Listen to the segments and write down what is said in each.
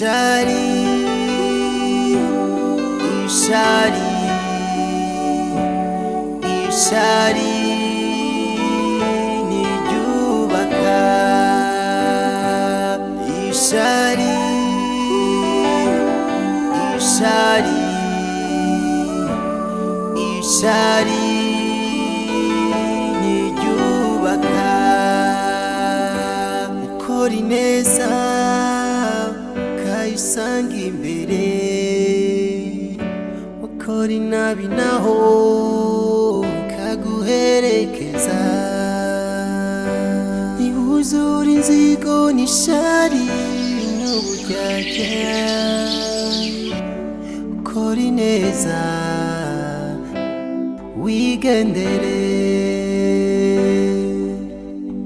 ishari ishari ishari niryubaka ishari ishari ishari niryubaka ukora ineza kayisanga imbere ukora inabi naho kaguherekeza ntihuzure inzigo n'ishari n'uburyarya ukora ineza wigendere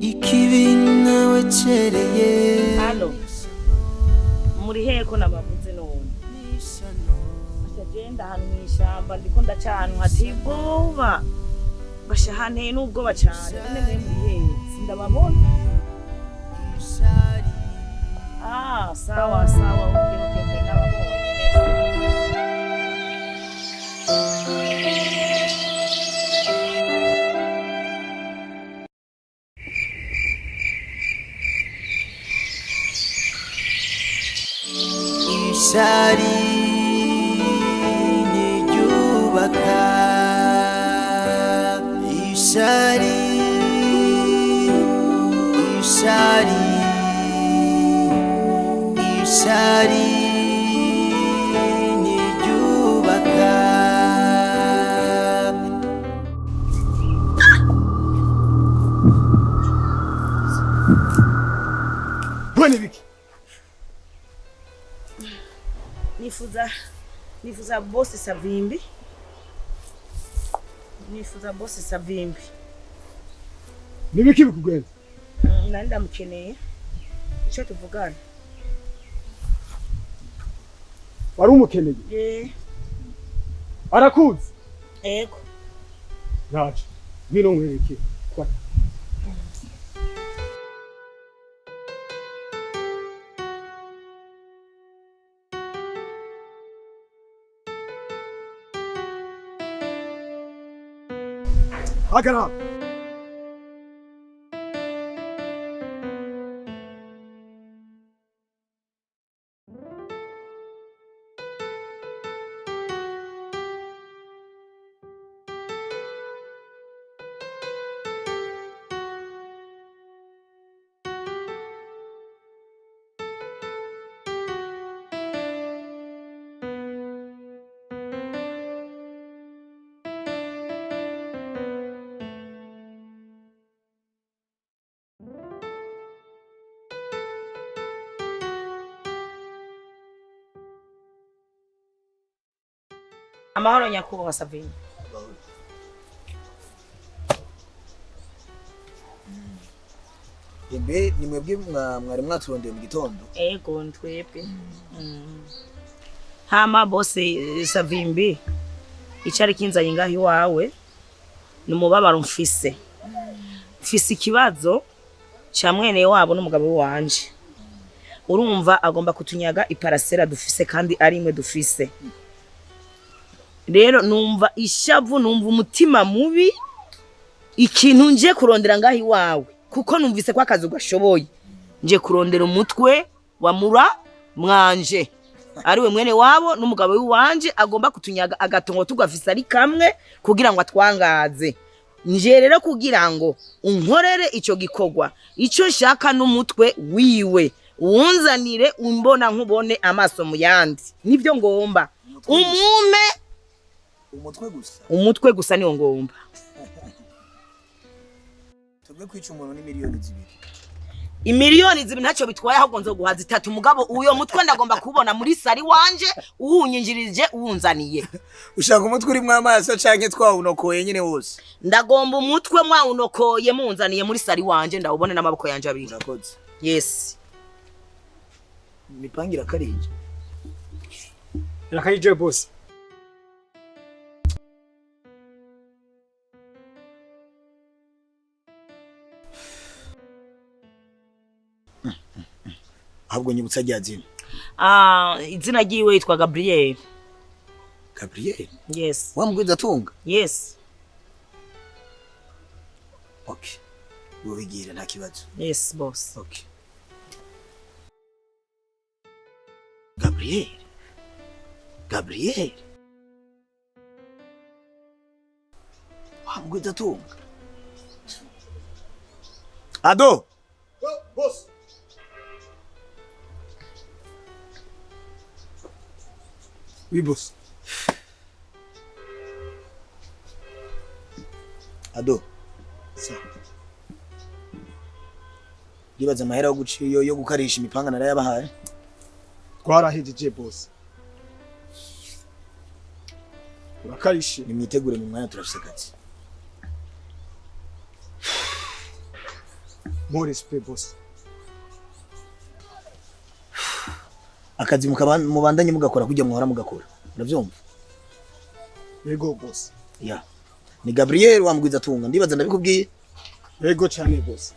ikibi nawe cereye. Halo muri heko nabavuze none agenda hano mw'ishyamba ndiko ndaca ahantu hatiboba bashahane n'ubwoba cyane none mwe muri hehe sindababona. Sawa sawa okay nababonye. Ishari niryubaka ishari ishari ishari niryubaka. Bwana biki nifuza bosi Savimbi. Nibiki bikugenza? Nari ndamukeneye icyo tuvugana. Wari umukeneye? Arakuzi? Ego. Naje ngino nkwereke kwa Hagarara. Amahoro nyakubahwa Savimbi. Ebe ni mwebwe mwari mwaturondeye mu gitondo? Ego ntwebwe. Hama bosi Savimbi icari kinzanye ngaho iwawe numubabaro mfise ikibazo cha mwene wabo n'umugabo wanje. Urumva agomba kutunyaga iparasera dufise kandi ari imwe dufise. Rero numva ishavu, numva umutima mubi, ikintu nje kurondera ngaho iwawe kuko numvise ko akazi gashoboye. Nje kurondera umutwe wa mura mwanje ariwe mwene wabo n'umugabo wanje agomba kutunyaga agatongo tugafisa ari kamwe kugira ngo atwangaze. Nje rero kugira ngo unkorere ico gikogwa ico nshaka n'umutwe wiwe unzanire umbona nkubone amaso mu yandi nivyo ngomba umume umutwe gusa niwo ngomba. Tubwe kwica umuntu ni miliyoni 2. Imiliyoni 2 ntacyo bitwaye ahubwo nzoguhaza 3 mugabo uyo mutwe ndagomba kubona muri sari wanje uhunyinjirije uwunzaniye. Ushaka umutwe uri mwamaso canke twawunokoye nyene wose? Ndagomba umutwe mwawunokoye munzaniye muri sari wanje ndawubone n'amaboko yanje abiri. Urakoze. Yes. Mipangira karije. Rakayije boss. Ahubwo nyibutsa rya zina. izina ryiwe yitwa Gabriel. Gabriel? Yes. Wamugwiza tunga? Yes. Okay. Ubigire nta kibazo. Yes, boss. Okay. Gabriel. Gabriel. Wamugwiza tunga? Ado. Boss. Oui, boss. Ado. Sa. Gibaza amahera yo gukarisha imipanga narayabahaye. Twarahejeje boss. Urakarishe. Nimwitegure mu mwanya turafise akazi. More respect boss. Akazi mubandanye mugakora kujya muhora mugakora. Uravyumva? Yego boss. Ya. Ni Gabriel wamugwiza tunga. Ndibaza ndabikubwiye. Yego cyane boss.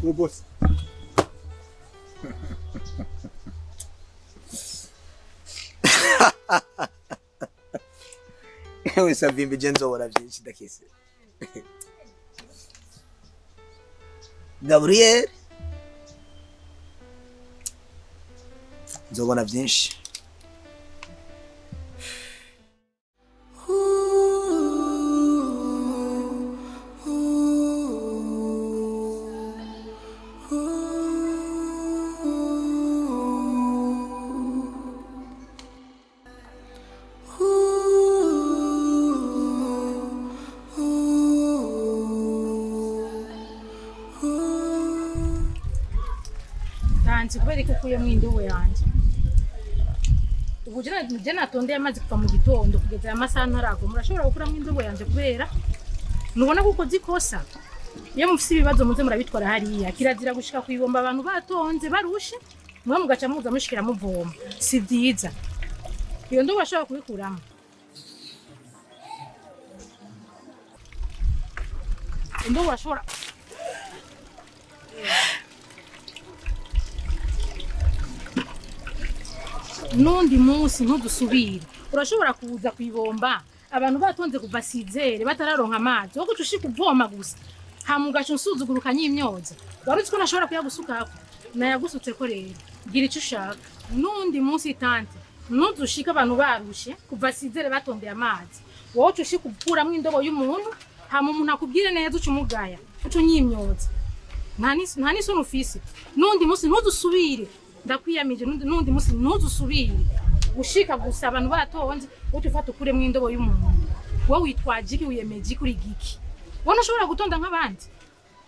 Oui, boss. Ewe savimbi jenzo wala vyinshi dakise. Gabriel. Nzobona vyinshi. Kubera ko kuye mu indobo yanje ubujana je natondeye amazi kuva mu gitondo kugeza ya masaha ntarago murashobora gukura mu indobo yanje kubera nubona kuko zikosa iyo mufise ibibazo muze murabitwara hariya kirazira gushika kwibomba abantu batonze barushe mwe mugaca muza mushikira muvoma si vyiza iyo ndobo bashobora kubikuramo indobo bashobora nundi munsi ntudusubire urashobora kuza kwibomba abantu batonze kuva sizere batararonka amazi wo gucushika uvoma gusa hamugaca unsuzugura nyimyoza waruzi ko nashobora kuyagusukako nayagusutse ko rero gira icyo ushaka nundi munsi tante ntudushika abantu barushe kuva sizere batondeye amazi wowe ucushika ukuramo indobo y'umuntu hama umuntu akubwire neza ucumugaya uco nyimyoza nta nisoni ufise nundi munsi ntudusubire ndakwiyamije nundi munsi ntuzusubire gushika gusa abantu batonze utufata ukure mu indobo y'umuntu wowe witwaje iki wiyemeje kuri giki wowe ushobora gutonda nk'abandi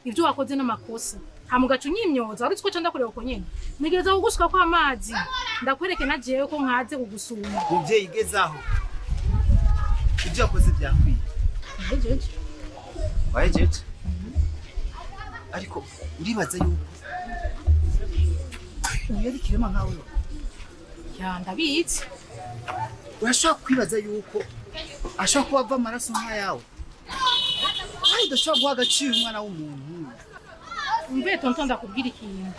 ivyo wakoze n'amakosa hamugacu nyimyoza ari two canda kureba uko nyene nigeza kugusuka kwa amazi ndakwereke na jewe ko nkaze kugusuma Muvyeyi gezaho. Ivyo wakoze byakwiye. Ejeje Wajeje. Ariko uribaza yuko uyari kirema nkawe. ya ndabitse Urashobora kwibaza yuko ashobora kuba ava amaraso nk'ayawe. Kandi udashobora guha agaciro umwana w'umuntu. umve tonto ndakubwira ikintu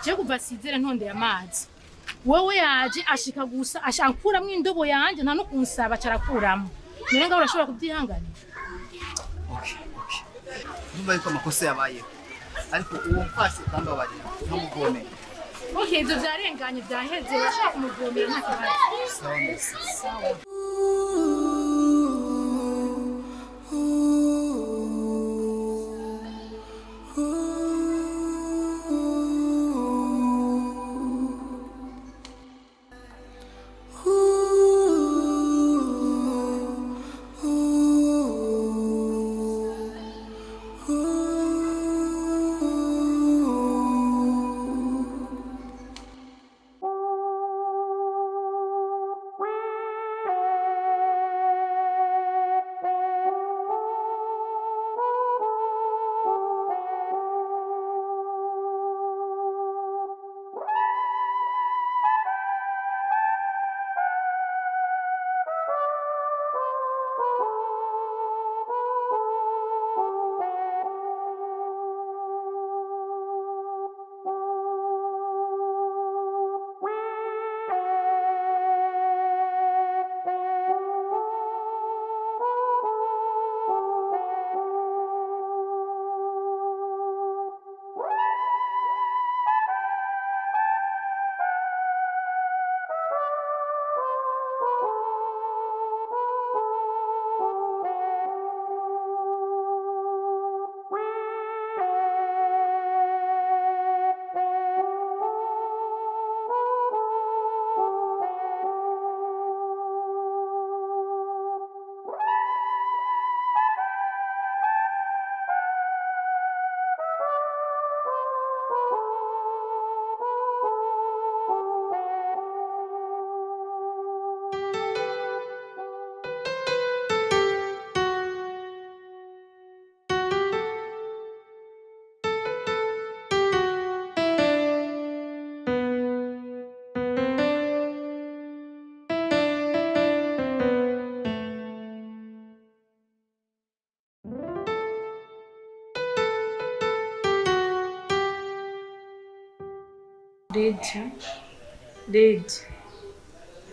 je kuva sizere ntondeye amazi wowe yaje ashika gusa ashankuramwe indobo yanje nta no kunsaba carakuramo nirenga urashobora kubyihangana Okay. Numva yuko amakosa yabaye. Ariko uwo mfashe kambabarira ntamugome. okay ivyo vyarenganye vyaheze urashaka kumuvomera nta kibazo Sawa neza. sawa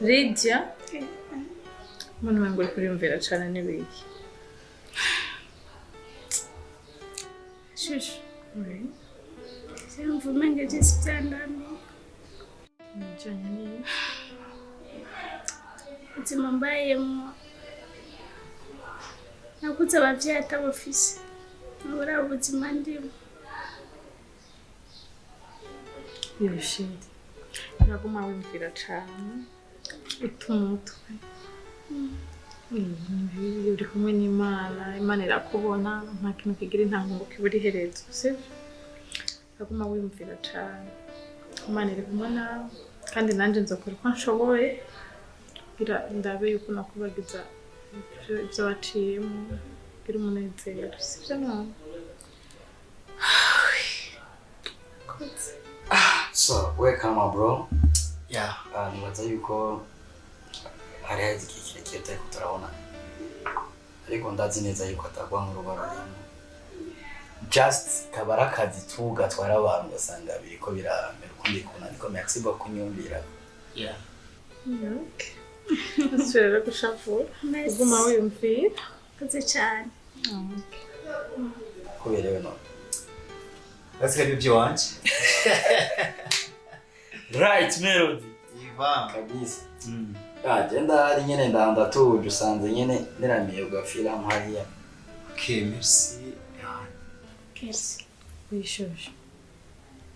Lydia Mwana wangu uri kuriyumvira cane n'ibiki Shushu Simva umenga jesi byandami Njanya ni ubuzima mbayemo nakuze abavyeyi atabafise nabura ubuzima ndimo Yoshindi Naguma wimvira cane utumutwe uri kumwe n'Imana Imana irakubona nta kintu kigira intango kiburi herezo sivyo Naguma wimvira cane Imana iri kumwe nawe kandi nanje nzokora uko nshoboye kugira ndabe yuko nakubagiza ibyo waciyemo kugira umunezero sivyo none So, welcome bro. Yeah. Nibaza yuko hari hazi igihe kirekire turiko turabona. Ariko ndazi neza yuko atagwa nk'urubarurimo. Just kabara akazi tu gatwara abantu ugasanga biriko biramera ukundi kuntu ariko merci beaucoup kunyumvira. Yeah. Okay. Asubira gushavura. Uguma wiyumvira. Koze cyane Kuberewe none. Basigaye ibyo wanje. Right melody. Iva. Kabisa. Agenda hari nyene ndatuje usanze nyene neramiye ugafira hariya. Okay, merci. kesi Wishoshe.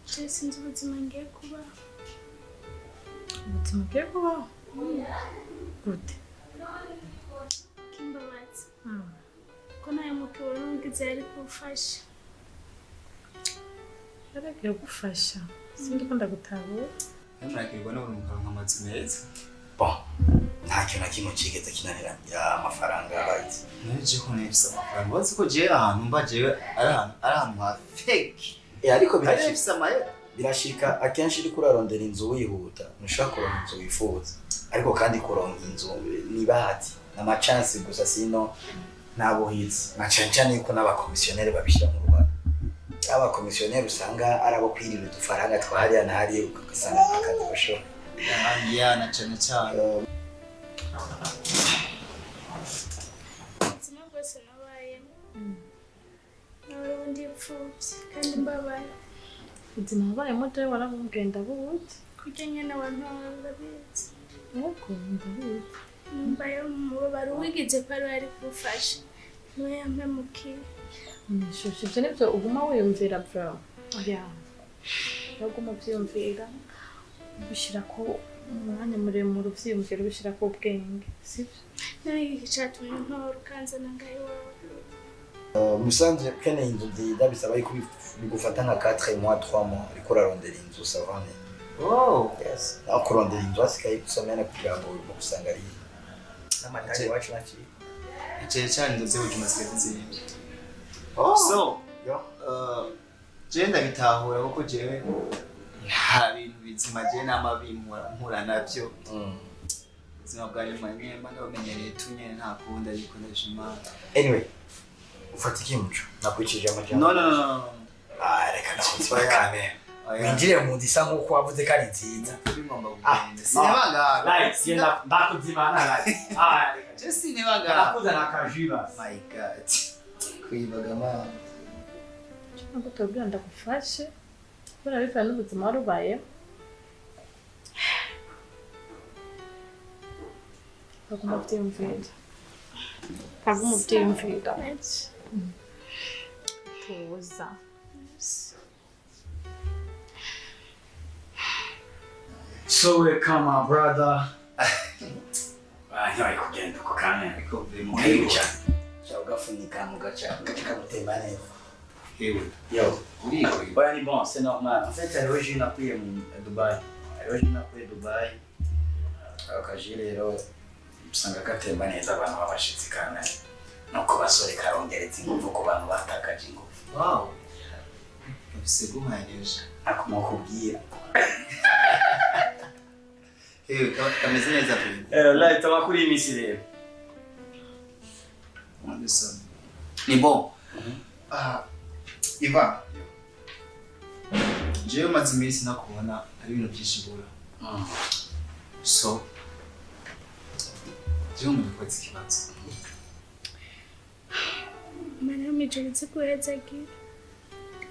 jesi nzi ubuzima ngiye kuba Ubuzima bwiye kubaho. Gute? kimbabaza ko nayo mukibona ngize yari kufasha Yaragiye gufasha. Sindiko ndagutabura. Nturakirwa no urumva nk'amatsi meza. Bon. Nta kintu na kimwe kigeze kinanira amafaranga abayizi. Nje ko nefisa amafaranga. Bazi ko je ahantu mba jewe ari ahantu ha fake. Ariko Birashika amaye. birashika akenshi uri kurarondera inzu wihuta ntushaka kuronka inzu wifuza ariko kandi kuronka inzu ni bahati n'ama chance gusa sino nabuhitse na cyane yuko n'abakomisiyoneri babishyira mu Rwanda abakomisiyoneri usanga arabo kwirira udufaranga twahariya na hariya ugasanga akazi bashobora Ya na cyane cyane. ubuzima bwose nabayemo n'ubundi pfubyi kandi mbabaye Ubuzima wabayemo jewe waramugenda buti. kurya nyine abantu barabizi Yego ndabizi. mbaye umubabaro wigize ko ari we ari kufasha niwe yampemukiye Nishoshe ibyo nibyo uguma wiyumvira bro. Oya. Uguma ubyiyumvira. Ubishyira ko umwanya muremure uvyiyumvira ubishyira ko ubwenge. Sivyo? nawe iki cyatumye ntora ukanzana ngaho iwawe musanze kene inzu nziza bisaba yuko bigufata nka 4 mois 3 mois ariko urarondera inzu savane. Oh. Yes. Aho kurondera inzu asikaye gusomera kugira ngo usanga ari n'amatari wacu naki. Icyo cyane ndoze ujuma sikazizimye. Oh. So, yo. Je ndabitahura kuko jewe nta bintu bizima je n'amabi mpura navyo. Ubuzima bwanjye mwanyemba ndabamenyereye tunyene nta kundi ariko ndashima. Anyway, ufata ikimuco nakwicije amajambo. No. Reka nakutwa kame. Winjire mu ndisa nkuko wavuze ko ari nziza. Ngomba kugenda. Sinebanga. Right, sienda ndakuzimana right. Reka. Je sinebanga. Nakuza nakajiba. My God. Kwibaga ma. Ntabwo tubwira ndagufashe. Kubera bivana n'ubuzima warubaye. Baguma byiyumvira. Baguma byiyumvira. Tuza. So welcome my brother. Ntiwari kugenda uko kanya. Mukica. Ugafunika mugaca mutemba neza. Yo. Oya ni bon, c'est normal. En fait, aujourd'hui nakuye mu Dubai. Aujourd'hui nakuye Dubai. Akaje rero usanga gatemba neza abantu babashitsi kana. No kubasore karongereza ingufu ku bantu batakaje ingufu. Wow. Kabise guhanyesha. Akumukubwira. Kameze neza pe. Là, tama kuri imisi rero. Ni bon. Ivan, jewe maze iminsi nakubona ari ibintu byinshi mbura. So jewe umuntu kwetse ikibazo. Mana mijeretse kuhezagira.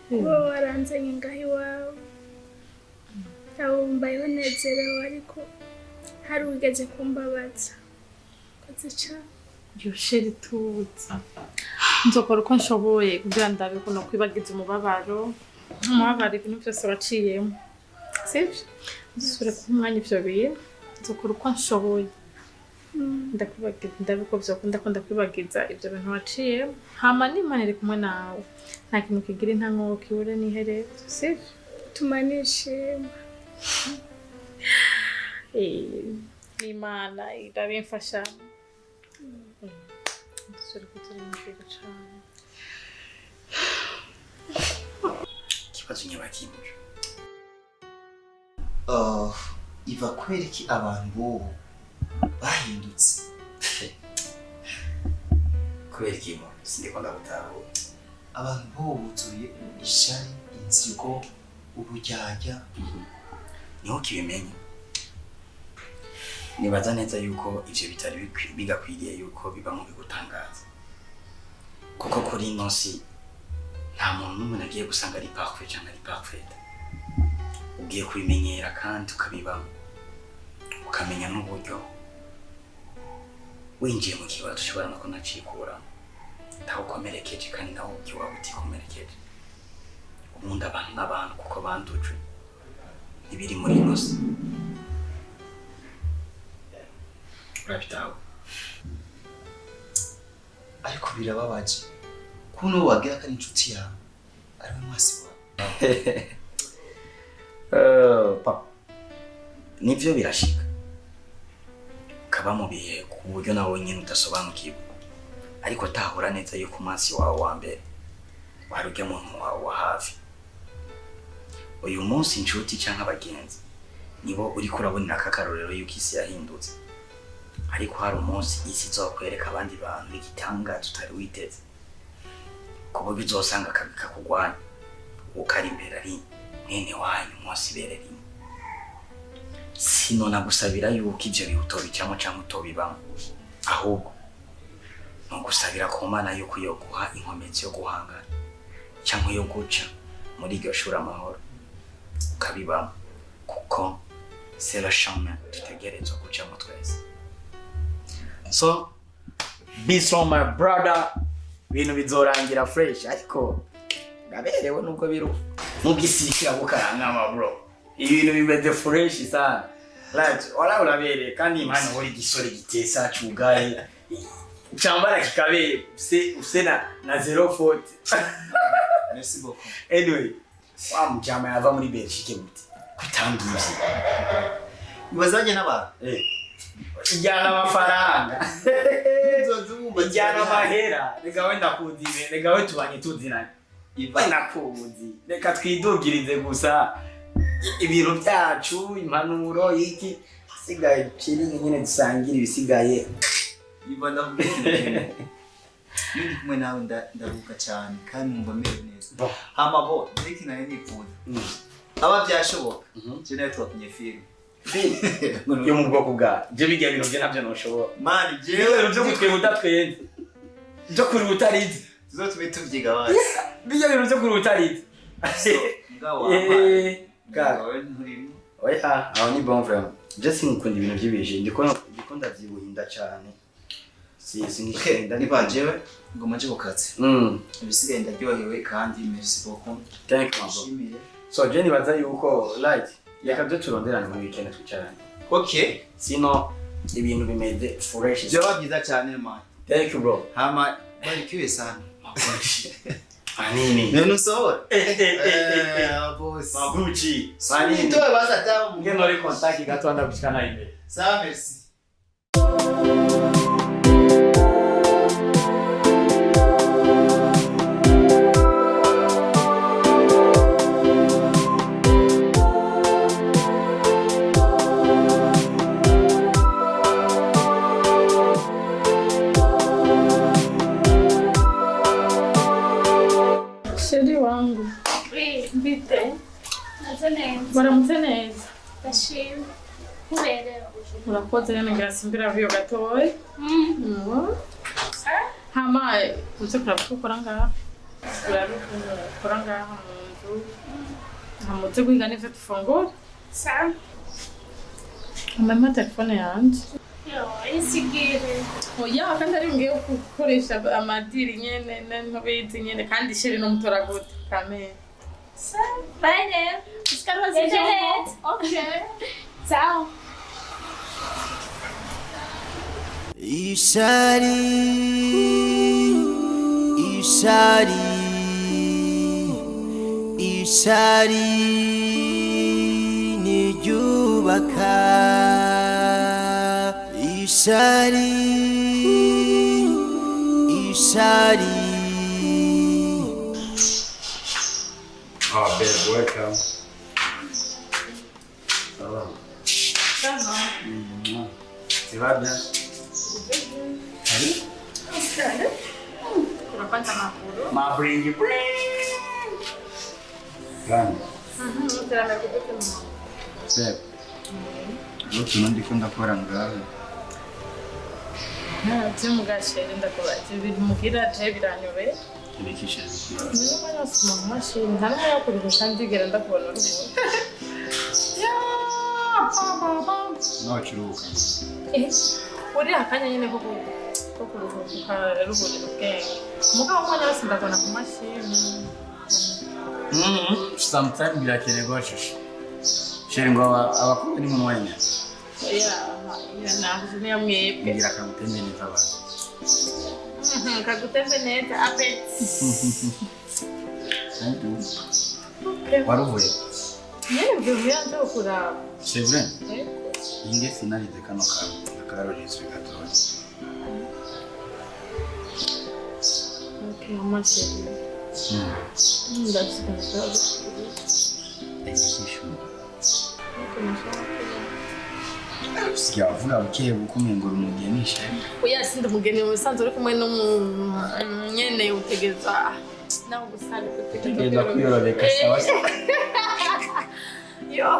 Kuba waranzanye ngaho iwawe. Aho mbayeho nezerewe ariko hari ugeze kumbabaza. Koze cyane. Yosheri tuzi. Nzokora uko nshoboye kugira ndabe ko no kwibagiza umubabaro. Umubabaro ibintu byose waciyemo. Sivyo? Nzosubire ku mwanya ivyo bintu. Nzokora uko nshoboye. Ndakwibagiza ndabiko byakunda ko ndakwibagiza ibyo bintu waciyemo. Hama n'Imana iri kumwe nawe. Nta kintu kigira intango kiure n'iherezo. Sivyo? Tumanishima. Imana irabimfasha. Suri kuturi mwiga cyane. Kibazo nyabakimuje. Iva kwereki abantu bo bahindutse. Kwereki mo sindikunda gutaho. Abantu bo buzuye ishari, inzigo, ubujyajya. Niho kibimenye. Nibaza neza yuko ivyo bitari bigakwiriye yuko biba mu bigutangaza. Kuko kuri ino si nta muntu n'umwe nagiye gusanga ari parfait cyangwa ari parfaite. Ugiye kubimenyera kandi ukabibamo. Ukamenya n'uburyo winjiye mu kibazo ushobora no kunacikura. Ntawukomerekeje kandi nawe ubyo waba utikomerekeje. Ubundi abantu n'abantu kuko bandujwe ibiri muri ino si. Urabitaho. Ariko birababaje. Kuno wagira ko ari inshuti yawe. Ari we mwasi wawe. Papa. Nivyo birashika. Ukaba mu bihe ku buryo nawe nyine udasobanukiwe. Ariko tahura neza yuko umunsi wawe wa mbere wari ujya muntu wawe wa hafi. Uyu munsi inshuti cyangwa abagenzi nibo uri kurabonera akakarorero yuko isi yahindutse. Ariko hari umunsi isi izokwereka abandi bantu igitanga tutari witeze. Kubo bizosanga kakugwana ukari imbere ari mwene wanyu mwasibere rimwe. Sino nagusabira yuko ivyo biwutobicamo cyangwa utobibamo. Ahubwo nugusabira ku Mana yuko yo guha inkomezi yo guhangana cyangwa yo guca muri iryo shura amahoro ukabibamo. Kuko c'est le chemin tutegerezwa gucamo twese. So, be strong my brother. Bintu bizorangira fresh ariko ndaberewe nubwo biru mugisirikira gukaranga ma bro. Ibintu bimeze fresh sana. Right, wala urabere kandi Imana hori gisore gitesa cyugaye. Chambara kikabe usena na 040. Merci beaucoup. Anyway, wa mjama yava muri Belgique muti. Kutangiye. Ibazanye n'abantu. Ijana amafaranga. Ijana mahera. Reka wenda kudime, reka we tubanye tuzinanye. Wenda kuzi. Reka twidugirize gusa ibiro byacu, impanuro iki sigaye kiri nyine dusangira ibisigaye. Ibanda mbere. Ndi kumwe nawe ndaruka cyane kandi mumva mere neza. Hama bo, ndiki naye nifuza. Aba byashoboka. Je nawe twakunye film. Yo mu bwoko bwa je bijya bintu bye nabyo noshobora. Man, Jewe byo gutwe udatwenze. Byo kuri utarize. Tuzotume tuvyiga basi. Bijya bintu byo kuri utarize. Ngawa. Gawe nturimo. Oya, aho ni bon vraiment. Je sinkunda ibintu by'ibije ndikunda byibuhinda cyane. Sinkishenda nibajewe ngoma nje bukatse. Ibisigaye ndaryohewe kandi merci beaucoup. Thank you. So je nibaza yuko light yaka byo turonderana mu weekend twicaranye. Okay. Sino ibintu bimeze fresh. Byaba byiza cyane man. Thank you bro. Hama barikiwe sana. Anini. Neno sohora. Boss. Maguchi. Anini. Towe baza tamu. Ngeno ri contact gato anda kushikana imbere. Sawa merci. Sheri wangu. Vite. Nazo neza. Baramutse neza. Ndashima. Kuberewe. Urakoze rero ngira simbira viyo gatoya. Hama uze kuraba ko ukora ngaha. Ukora ngaha mu nzu. Hamutse kwiga nivyo dufungura. Sawa. Mama telefone yanje. Yo, isigire. Oya kandi ari ngiye gukoresha amadiri nyene n'intobizi nyene kandi shiri no mutora gute kamera. Sawa. Bye then. Usikara zijomo. Okay. Ciao. Ishari niyubaka ishari Oh, babe, welcome. Ça va bien? Unapata makuru. Ma bring. Gani? Tena nakupita mama. Babe. Leo ndiko ndakora ngaho. Timu gashere ndakubaza ibintu mugira je biranyobeye. Ibikisha bikwiye. Niyo mwana sima mashini ntamwe yakurira kandi gera ndakubona urugo. Ya baba. No kiruka. Uri akanya nyene ko kuruhuka ruhurira ubwenge. Mugabo umwanya wose ndakubona ku mashini. Sometimes birakenerwa shisha. Sheri ngo abakuru ni mu mwanya. Ya naje niyo mwebwe. Ngira kamutembe neza abantu. Kagutembe neza apeti. Waruvuye? Yemwe mbiyanze kuraba. C'est vrai? Inge finalize kano akarorezwe gatoya. Okay, amashyi. Ndashaka kubaza. Ekisho. Sikia vuga buke bukumengura umugenisha. Oya sindi umugeni musanze uri kumwe n'umunyene utegeza. Naho gusana Tegeza kwiyorobeka sawa. Yo.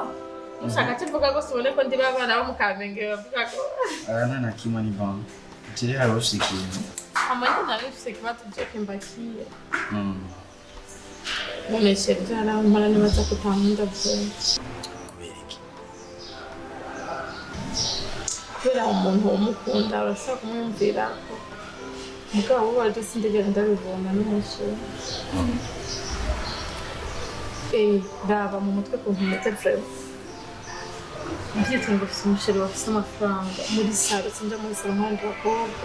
Ushaka kivuga ko subone ko ndi babana bo mukamenge bavuga ko. Arana na kimwe ni bon. Tire harusikiye. Amani nabifise kibazo joke mbakiye. None sheri ara mpara nibaza kutankunda bwe. Kubera umuntu umukunda urashobora kumwumvira ko mugabo waje sindigera ndabibona n'umusore. Raba mu mutwe ku ntumete vrema. Ngiye ngo ufise umusheri wafise amafaranga muri saro sinja muri saro nkandi bakobwa.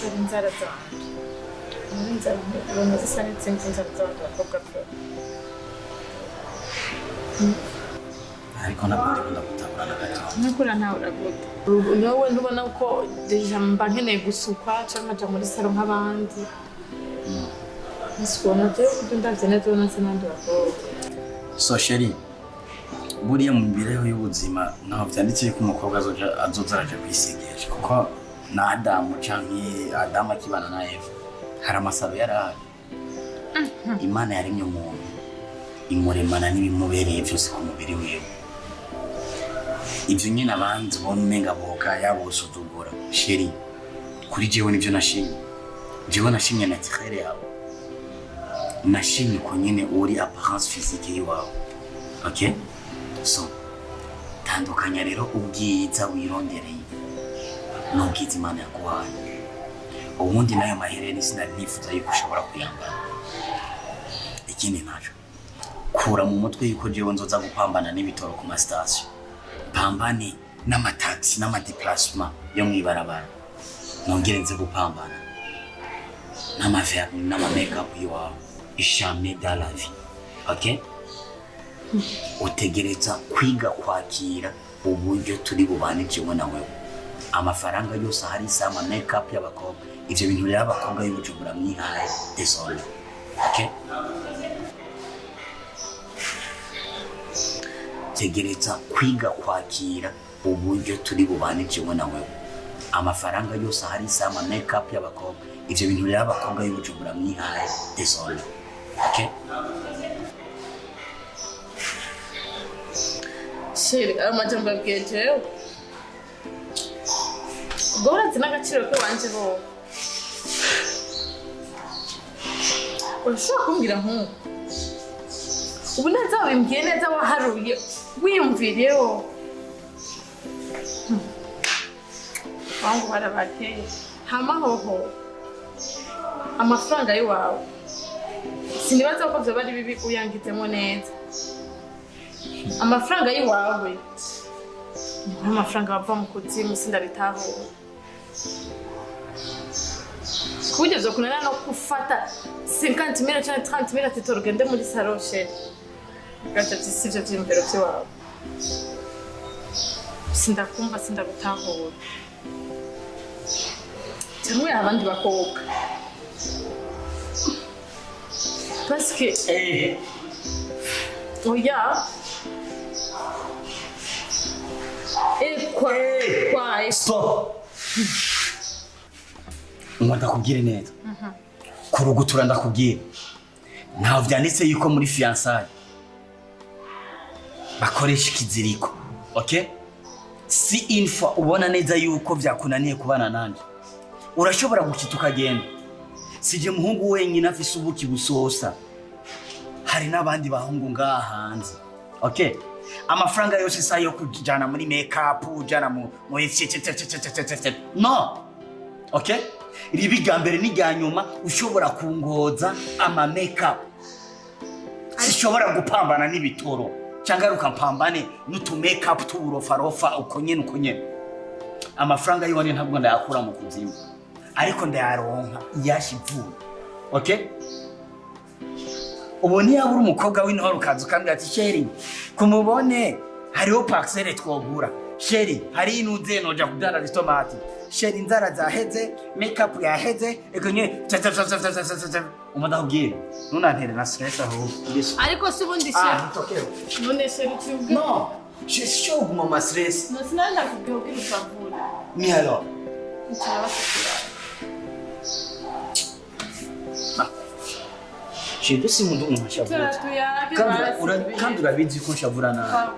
Ari inzara zanjye. Ari inzara ubona zisa n'izindi nzara z'abakobwa vrema. Ariko nabwo ndakutabura na gato. Nakura nawe uraguta. Nawe ntubona ko deja mba nkeneye gusukwa cyangwa nkaja muri saro nk'abandi. Nisubona je ko ndavye neza nase nandi bakobwa. So sheri. Buriya mu mibereho y'ubuzima ntaho byanditse ko umukobwa azoza araje kwisigisha kuko na Adamu canke Adamu akibana na Eva hari amasaro yarahari. Imana yaremye umuntu imuremana n'ibimubereye byose ku mubiri wiwe. Ibyo nyine abandi ubona umenga boka yabosuzugura. Sheri kuri jewe nivyo nashimye. Jewe nashimye na tirere yawe. Nashimye ko nyine uri apparence physique yiwawe. Okay? So, tandukanya rero ubwiza wirondereye n'ubwiza Imana yaguhaye. Ubundi nayo mahereni sinari nifuza yuko ushobora kuyambara. Ikindi naco kura mu mutwe yuko jewe nzoza gupambana n'ibitoro ku mastation. Pambane n'amataxi n'amadeplasement yo mwibarabara. Nongere nze gupambana n'amaverni n'ama-makeup yiwawe. Jamais dans la vie. Okay? Utegereza kwiga kwakira uburyo turi bubane jewe na wewe. Amafaranga yose hari sama makeup y'abakobwa. Ivyo bintu rero abakobwa y'ubujumbura mwihaye désolé. Okay? Tegereza kwiga kwakira uburyo turi bubane jewe na wewe. Amafaranga yose hari sama makeup y'abakobwa. Ivyo bintu rero abakobwa y'ubujumbura mwihaye désolé. Okay? Sheri, amajambo abwiye Gora n'agaciro ke wanje bo. Urashobora kumbwira nk'uko ubu neza wimbwiye neza waharuye wiyumviriyeho wangu barabateye hamahoho amafaranga y'iwawe sinibaza ko vyo bari bibi uyangizemo neza amafaranga y'iwawe ni amafaranga bava mu kuzimu sindabitahura kuburyo vyokunanira no gufata 50,000 cyangwa 30,000 ati turugende muri salon chérie gacha sivyo vyimvero vyiwawe sindakumva sindabitahura cyangwa abandi bakobwa parce que oya quoi stop ndakubwire neza kurugutura ndakubwira ntaho vyanditse yuko muri fiançailles bakoresha ikiziriko okay si info ubona neza yuko vyakunaniye kubana nanje urashobora gukita ukagenda sije muhungu wenyine afise ubuki busosa hari nabandi bahungu ngaha hanze okay amafaranga yose sa yo kujana muri makeup ujana mu no okay ribi gambere ni ganyuma ushobora kungoza ama makeup sishobora gupambana n'ibitoro cyangwa rukampambane n'utu makeup tuburofarofa uko nyene amafaranga yone ntabwo ndayakura mu kuzimu ariko ndayaronka yashivuye okay uboni yabura umukobwa w'intwaro kazu kandi ati sheri kumubone hariho parcelle twogura sheri hari inuze noja kudara tomati sheri inzara zaheze makeup yaheze ekonye umadahugiye nunantere na stress aho ariko si ubundi sheri none sheri cyubwe no je suis au moment stress no sinanda kubwira ukavura ni alors Je dois mu ndumwe nshavura. Kandi urabizi ko nshavura na.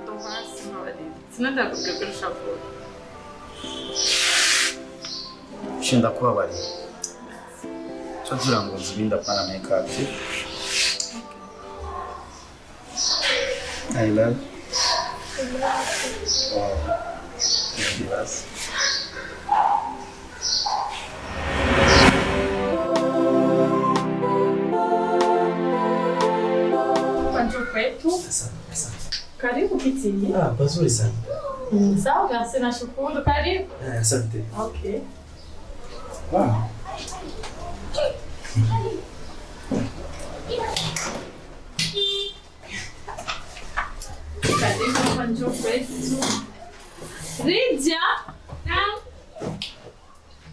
Sinanda kubwira nshavura. Shenda kubabari. Tuzura ngo zibinda pana makeup. I love. Wow. Yes. Karibu kitini. Pazuri sana. Sawa basi nashukuru karibu. Asante. Okay. Wow. Karibu panjo kwetu. Ridja.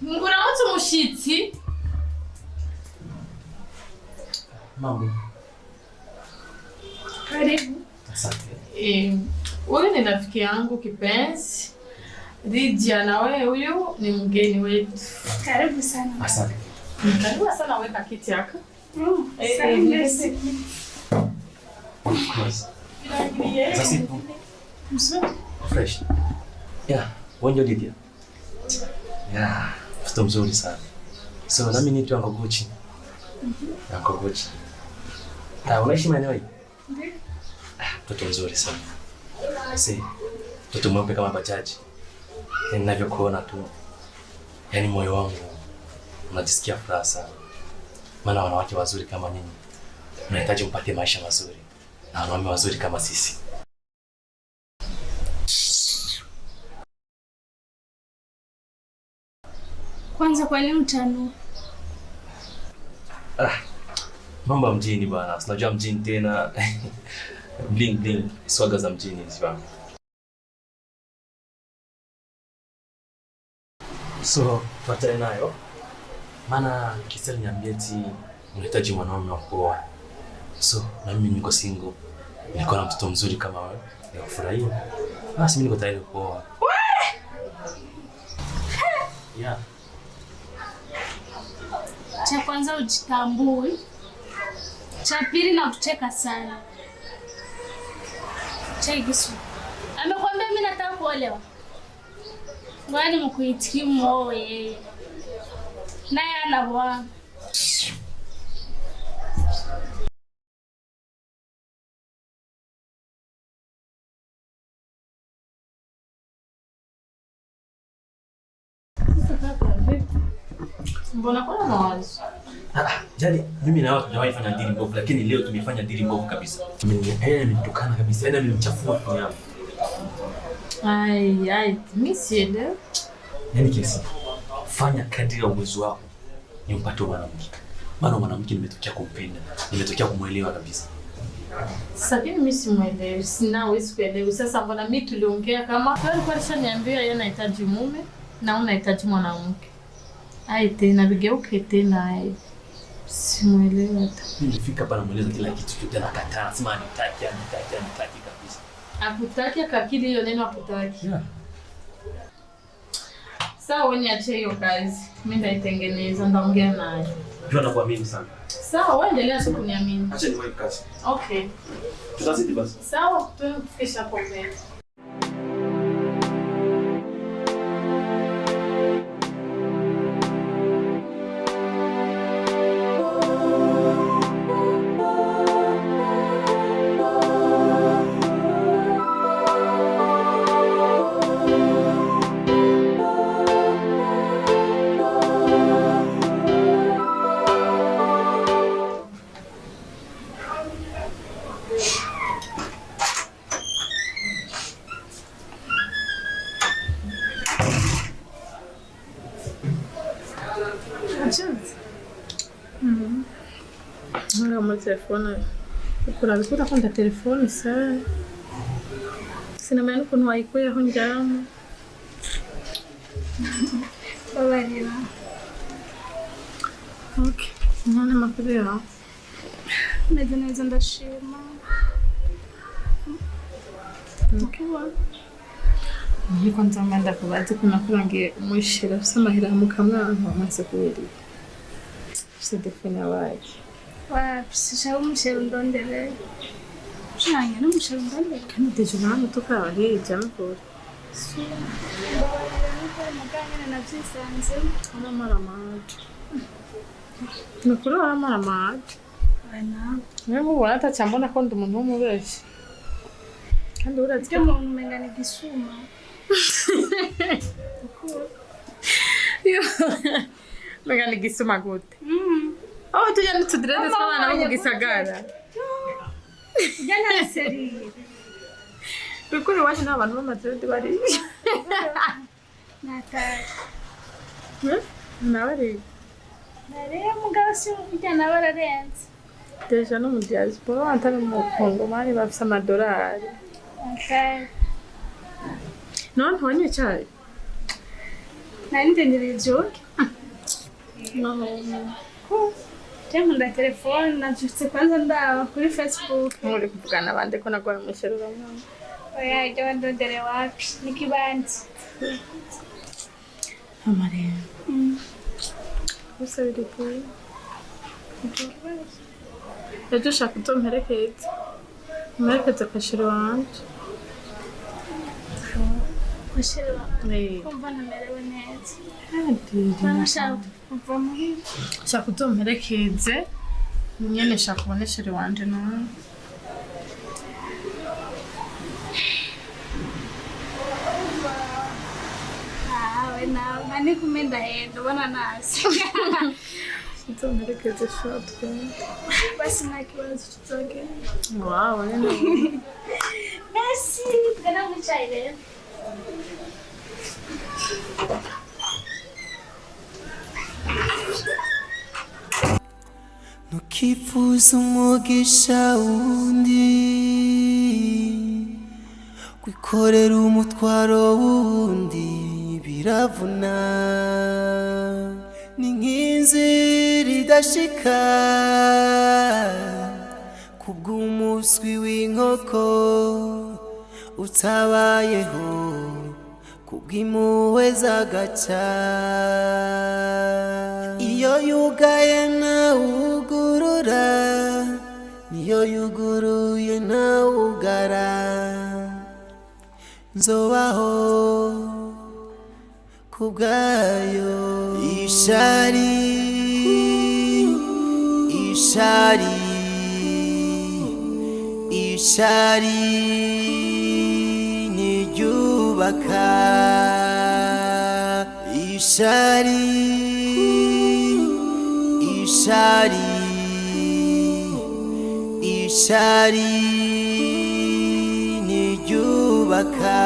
Ngura mtu mushitsi. Mambo. Karibu. Asante. Wewe ni rafiki yangu kipenzi. Ridja na wewe huyu ni mgeni wetu. Karibu sana. Asante. Karibu sana weka kiti yako. Merci. Of course. Sasa ipo. Fresh. Yeah, wenjo Lydia. Yeah, mtoto mzuri sana. So nami ni tuango Gucci. Yango Gucci. Unaishi maeneo hii? Ndiyo. Mtoto mzuri sana. Si, mtoto mweupe kama bajaji. Ninavyokuona tu, yani moyo wangu unajisikia furaha sana. Maana wanawake wazuri kama nyinyi unahitaji mpate maisha mazuri na wanaume wazuri kama sisi. Kwanza kwa nini utanua? Mambo ya mjini bwana, unajua mjini tena. Bling bling, swaga za mjini hizi bwana. So, tuachane nayo. Maana Kisel niambia eti unahitaji mwanaume wa kuoa. So, na mimi niko single. Niko na mtoto mzuri kama wewe. Nikufurahia. Basi mimi niko tayari kuoa. Yeah. Cha kwanza ujitambue. Cha pili na kucheka sana. Cha igisu. Amekwambia mimi nataka kuolewa. Ngani mkuitiki moye. Naye ana bwana. Mbona kuna mawazo? Jadi mimi na watu tunawahi fanya dili mbovu, lakini leo tumefanya dili mbovu kabisa. Nimetukana kabisa, nimemchafua kwa. Ai, mimi sielewi. Yaani kesi. Fanya kadri ya uwezo wako nimpate mwanamke. Maana mwanamke nimetokea kumpenda, nimetokea kumuelewa kabisa. Sasa mimi simuelewi, sina uwezo kuelewa. Sasa mbona mimi tuliongea kama alikuwa alishaniambia yeye anahitaji mume na unahitaji mwanamke. Ai tena vigeuke tena simuelewi hata. Nilifika hapa namueleza kila kitu chote nakataa. Sema anitaki kabisa. Hakutaki akakili hiyo neno hakutaki. Yeah. Sawa wewe niache hiyo kazi. Mimi ndaitengeneza ndaongea naye. Jua nakuamini sana. Sawa wewe endelea tu kuniamini. Acha niwahi kazi. Okay. Tutazidi basi. Sawa tunakufikisha hapo mbele. Olha o telefone. Kuna kwenda telefoni sana. Sina maana kuna waikuya honjama. Babarira. Okay. Nani makuru yao? Neza ndashima. Nkiwa. Niko nzamanda kubaza kuna kurangiye umushira usamahira mukamwana amaze kubiri. Telefone waje. Wapi sisha umushero ndondere. Shanya n'umushero ndondere. Kandi deje namu tukabari jambo. Babarira niko muganye na byisanze. Ana maramaje. Nukuru ana maramaje. Ana. Wewe ubona atacambona ko ndi umuntu w'umubeshi. Kandi urazi ko umuntu umengana igisuma. Mengana igisuma gute? Oh, tu jana tudrede sana na kugisagara. Jana seri. Bikuri waje n'abantu b'amadrede bari. Natari. Nabari. Nare mugabo si ujyana bararenze. Deja no mu diaspora antari mu Kongo mari bafise amadolari. Okay. No, ntwanye cyane. Nari ndendere joke. No. Temu nda telefone najutse kwanza ndaba kuri Facebook. Muri kuvugana bande ko nagwa musherura mwana. Oya ijya ndondere wapi nikibandi. Amare. Usa biripo. Ejo shaka utomperekeza. Mperekeza kashiro wanje. Kashiro. Kumva namerewe neza. Nashaka kuva muri. Shaka utomperekeze. Nyene shaka uboneshere wanje nawe. Na mani kumenda hendo bana nasi. Utomperekeze short. Basi na kibazo tutoke. Wow, nene. Merci, kana mwichaire. Nukifuza umugisha wundi kwikorera umutwaro wundi biravuna ni nk'inzira idashika kubw'umuswi w'inkoko utabayeho kubw'impuhwe z'agaca iyo yugaye ntawugurura niyo yuguruye ntawugara nzobaho kubwayo. Ishari ishari ishari niryubaka. Ishari ishari ishari niryubaka.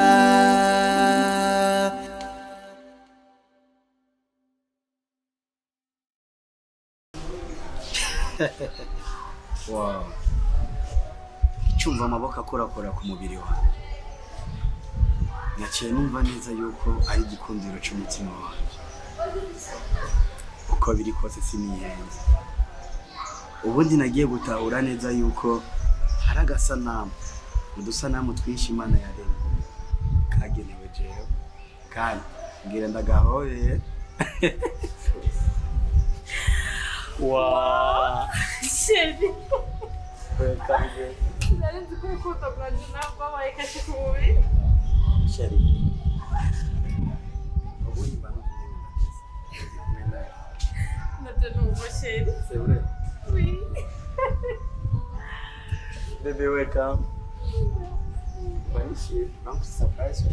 Wow. Icyumva amaboko akorakora ku mubiri wawe. Naciye numva neza yuko ari igikundiro cy'umutima wanjye. Uko biri kose siniyenze. Ubundi nagiye gutahura neza yuko hari agasanamu, udusanamu twinshi Imana yaremye kagenewe jewe, kandi ngira ndagahoreye. Wow. Chérie. Welcome. Nari nzi ko ukunda bwanjye ntabwo wabaye kashe ku mubiri. Chérie. Natanovo chérie. C'est vrai? Oui. Bébé, welcome. Bonjour. Donc, ça passe.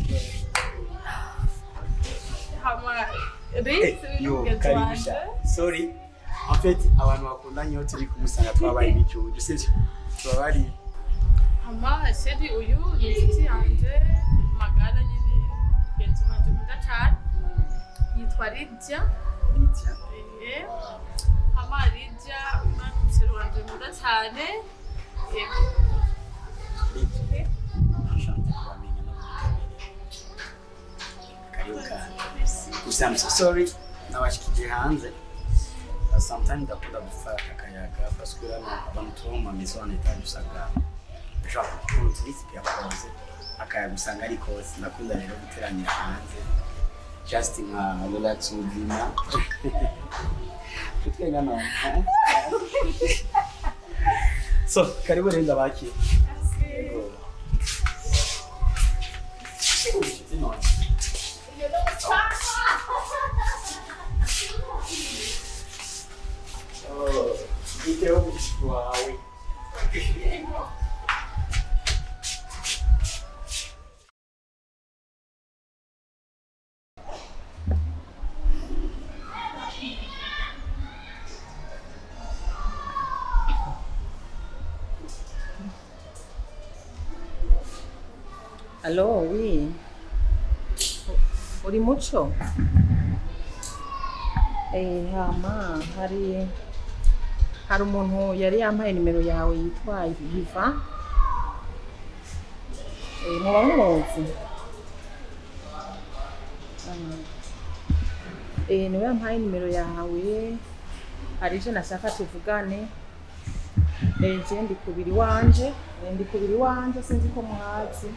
Hama. Yo, karibisha. Sorry. En fait, abantu bakundanye yo turi kumusanga twabaye ibicucu, sivyo? Twabari. Hama, chérie uyu ni inshuti yanjye magara nyine genzi wanje muda cyane. Yitwa Lydia. Lydia. Hama Lydia umusore wanje muda cyane. Lydia. Enchanté kubamenya no kumenyera. Gusa I'm so sorry. Nabashikije hanze. Sometimes ndakunda gufata akayaga parce que là abantu tuba mu maison en état du saga. Genre on utilise bien pause. Akayaga usanga ari kose ndakunda rero guteranira hanze. Just nka relax ubuzima. Tutwenga no. So, karibu rero ndabaki. Wow. Allo, oui. Uri muco? Hama, hari umuntu yari yampaye nimero yawe yitwa Iva. Muba muzi? Niwe yampaye nimero yawe, hari ije nashaka tuvugane. Je ndi kubiri wanje, sinzi ko muhazi.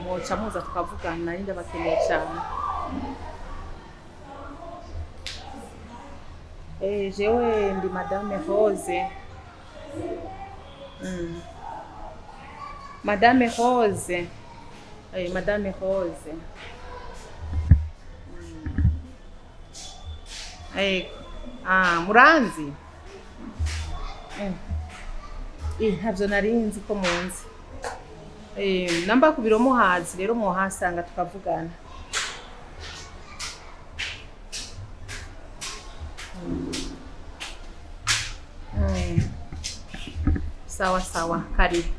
Mwoca muza tukavugana, nari ndabakeneye cyane. Jewe ndi Madame Rose. Madame Rose. Madame Rose. Muranzi? Ntabyo narinzi ko munzi. Namba ku biro muhazi rero muhasanga tukavugana. Sawa sawa, karibu.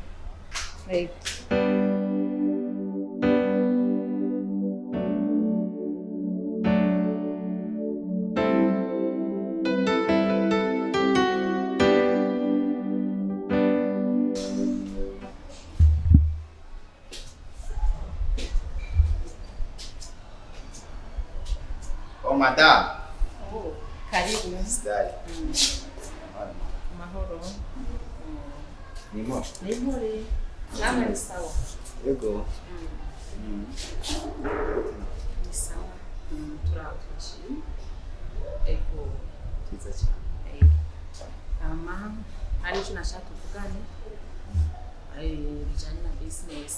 Oh, madam. Oh, karibu. Stari. Mahoro. Nimo. Nimuri. Namwe ni sawa. Yego. Ni sawa. Turakuchi. Ego. Kiza cyane. Hari icyo nashaka kuvugana. Bijyanye na business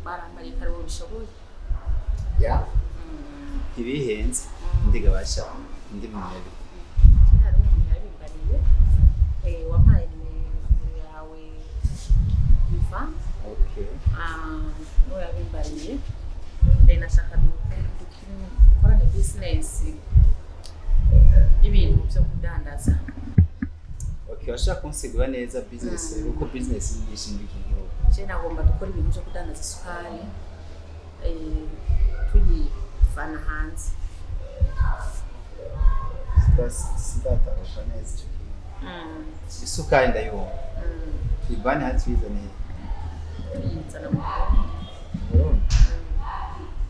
barambariye ko aribo bishoboye ya ibihenze ndiga basha ndi mwere hari umuntu yabimbariye wampaye nimero yawe iva okay no yabimbariye nashaka dukorane business ibintu byo kudandaza. Okay, washaka kunsigura neza business uko business yishimira ikintu. Je nagomba dukora ibintu byo kudandaza isukari tuyivana hanze. Sidatabasha neza icyo kintu. Isukari ndayumva. Tuyivane hanze tuyizane. Tuyizana mu Burundi.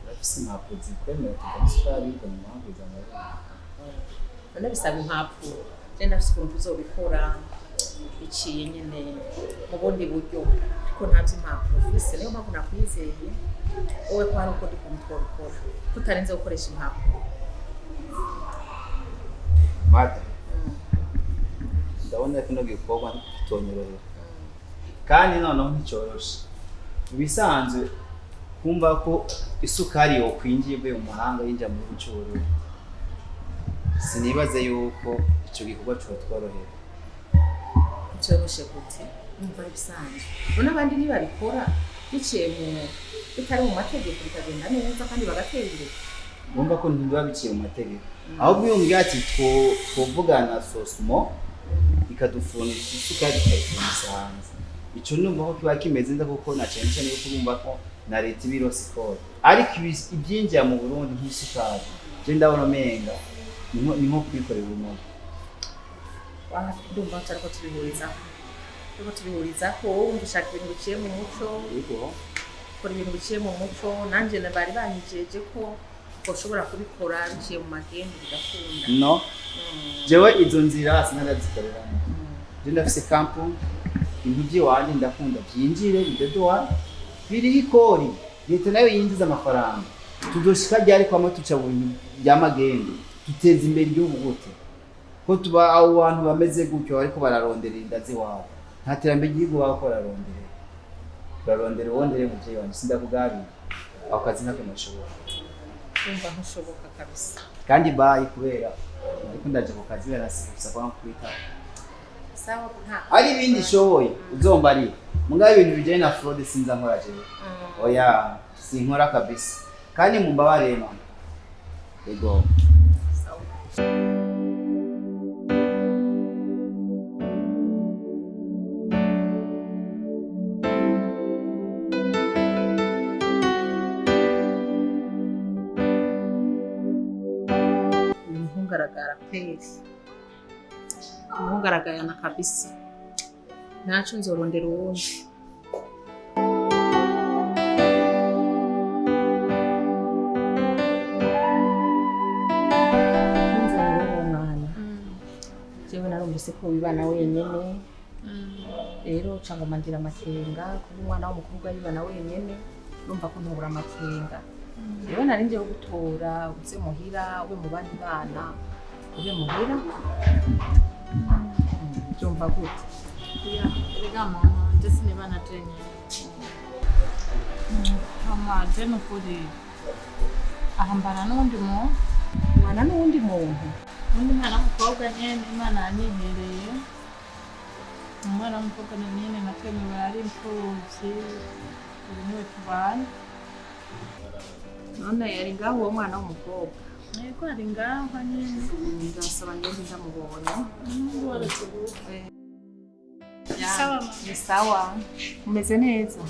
Urafise impapuro zikwemera kujya isukari yuko mu mahanga izana. None bisaba impapuro. Je ndafise ukuntu tuzobikora biciye nyene mu bundi buryo ko ntavyo impapuro ufise niyo mpamvu nakwizeye wowe ko hari uko dukontorokora tutarenze gukoresha impapuro. Mata ndabona ko no gikorwa kitonyerera kandi noneho nticoroshe bisanzwe kumva ko isukari yo kwinjiye mu mahanga yinja mu bucuru sinibaze yuko icyo gikorwa cyo tworohera cyoroshe gute umva bisanzwe none abandi ntibabikora biciye mu bitari mu mategeko bikagenda neza kandi bagatera imbere. Ngomba ko ntibiba biciye mu mategeko ahubwo iyo mbwira ati twovugana sosmo ikadufunisha isukari ikayifundisa hanze icyo numva ko kiba kimeze neza kuko na cyane cyane yuko urumva ko na leta ibirose ikora ariko ibyinjira mu Burundi nk'isukari je ndabona menga ni nko kwikorera umuntu. Ndumva cyariko tubihuriza ko wumva ushaka ibintu biciye mu muco ukora ibintu biciye mu muco nanjye bari banyijeje ko ushobora kubikora biciye mu magendo bigakunda. No jewe izo nzira sinarazikoreramo je ndafise kampu ibintu by'iwanjye ndakunda byinjire bidodoa biriho ikori leta nayo yinjiza amafaranga tudoshika ryari kwa matuca buntu by'amagendo tuteza imbere igihugu gute ko tuba abo bantu bameze gutyo ariko bararondera indazi wabo nta terambere igihugu bako bararondera wondere mu gihe wanjye sindakugabira ako kazi nako nashobora umva ntushoboka kabisa kandi bayi kubera ariko ndaje ku kazi barasibutsa kwa kwita sawa nta ari ibindi shoboye uzomba ari mugabe ibintu bijanye na fraud sinza nkora jewe oya sinkora kabisa kandi mumbabarire mama ego ntugaragara kweli ntugaragara na kabisa naco nzorondera uwundi. Jewe narumvise ko wibana wenyene rero cyangwa mangira amakenga kuba umwana w'umukobwa yibana wenyene numva ko ntubura amakenga rero nari ngiye gutora uze muhira ube mu bandi bana ube muhira byumva gute ya rega mama ndetse nibana tenye mama jeno kuri ahambana n'undi muntu mwana n'undi muntu undi mwana w'umukobwa nyene imana yanyihereye umwana w'umukobwa nyene natwe bari imfuvyi uri niwe tubana none yari ngaho uwo mwana w'umukobwa yego ari ngaho nyene ndasaba ngende ndamubonye sawa ni sawa umeze neza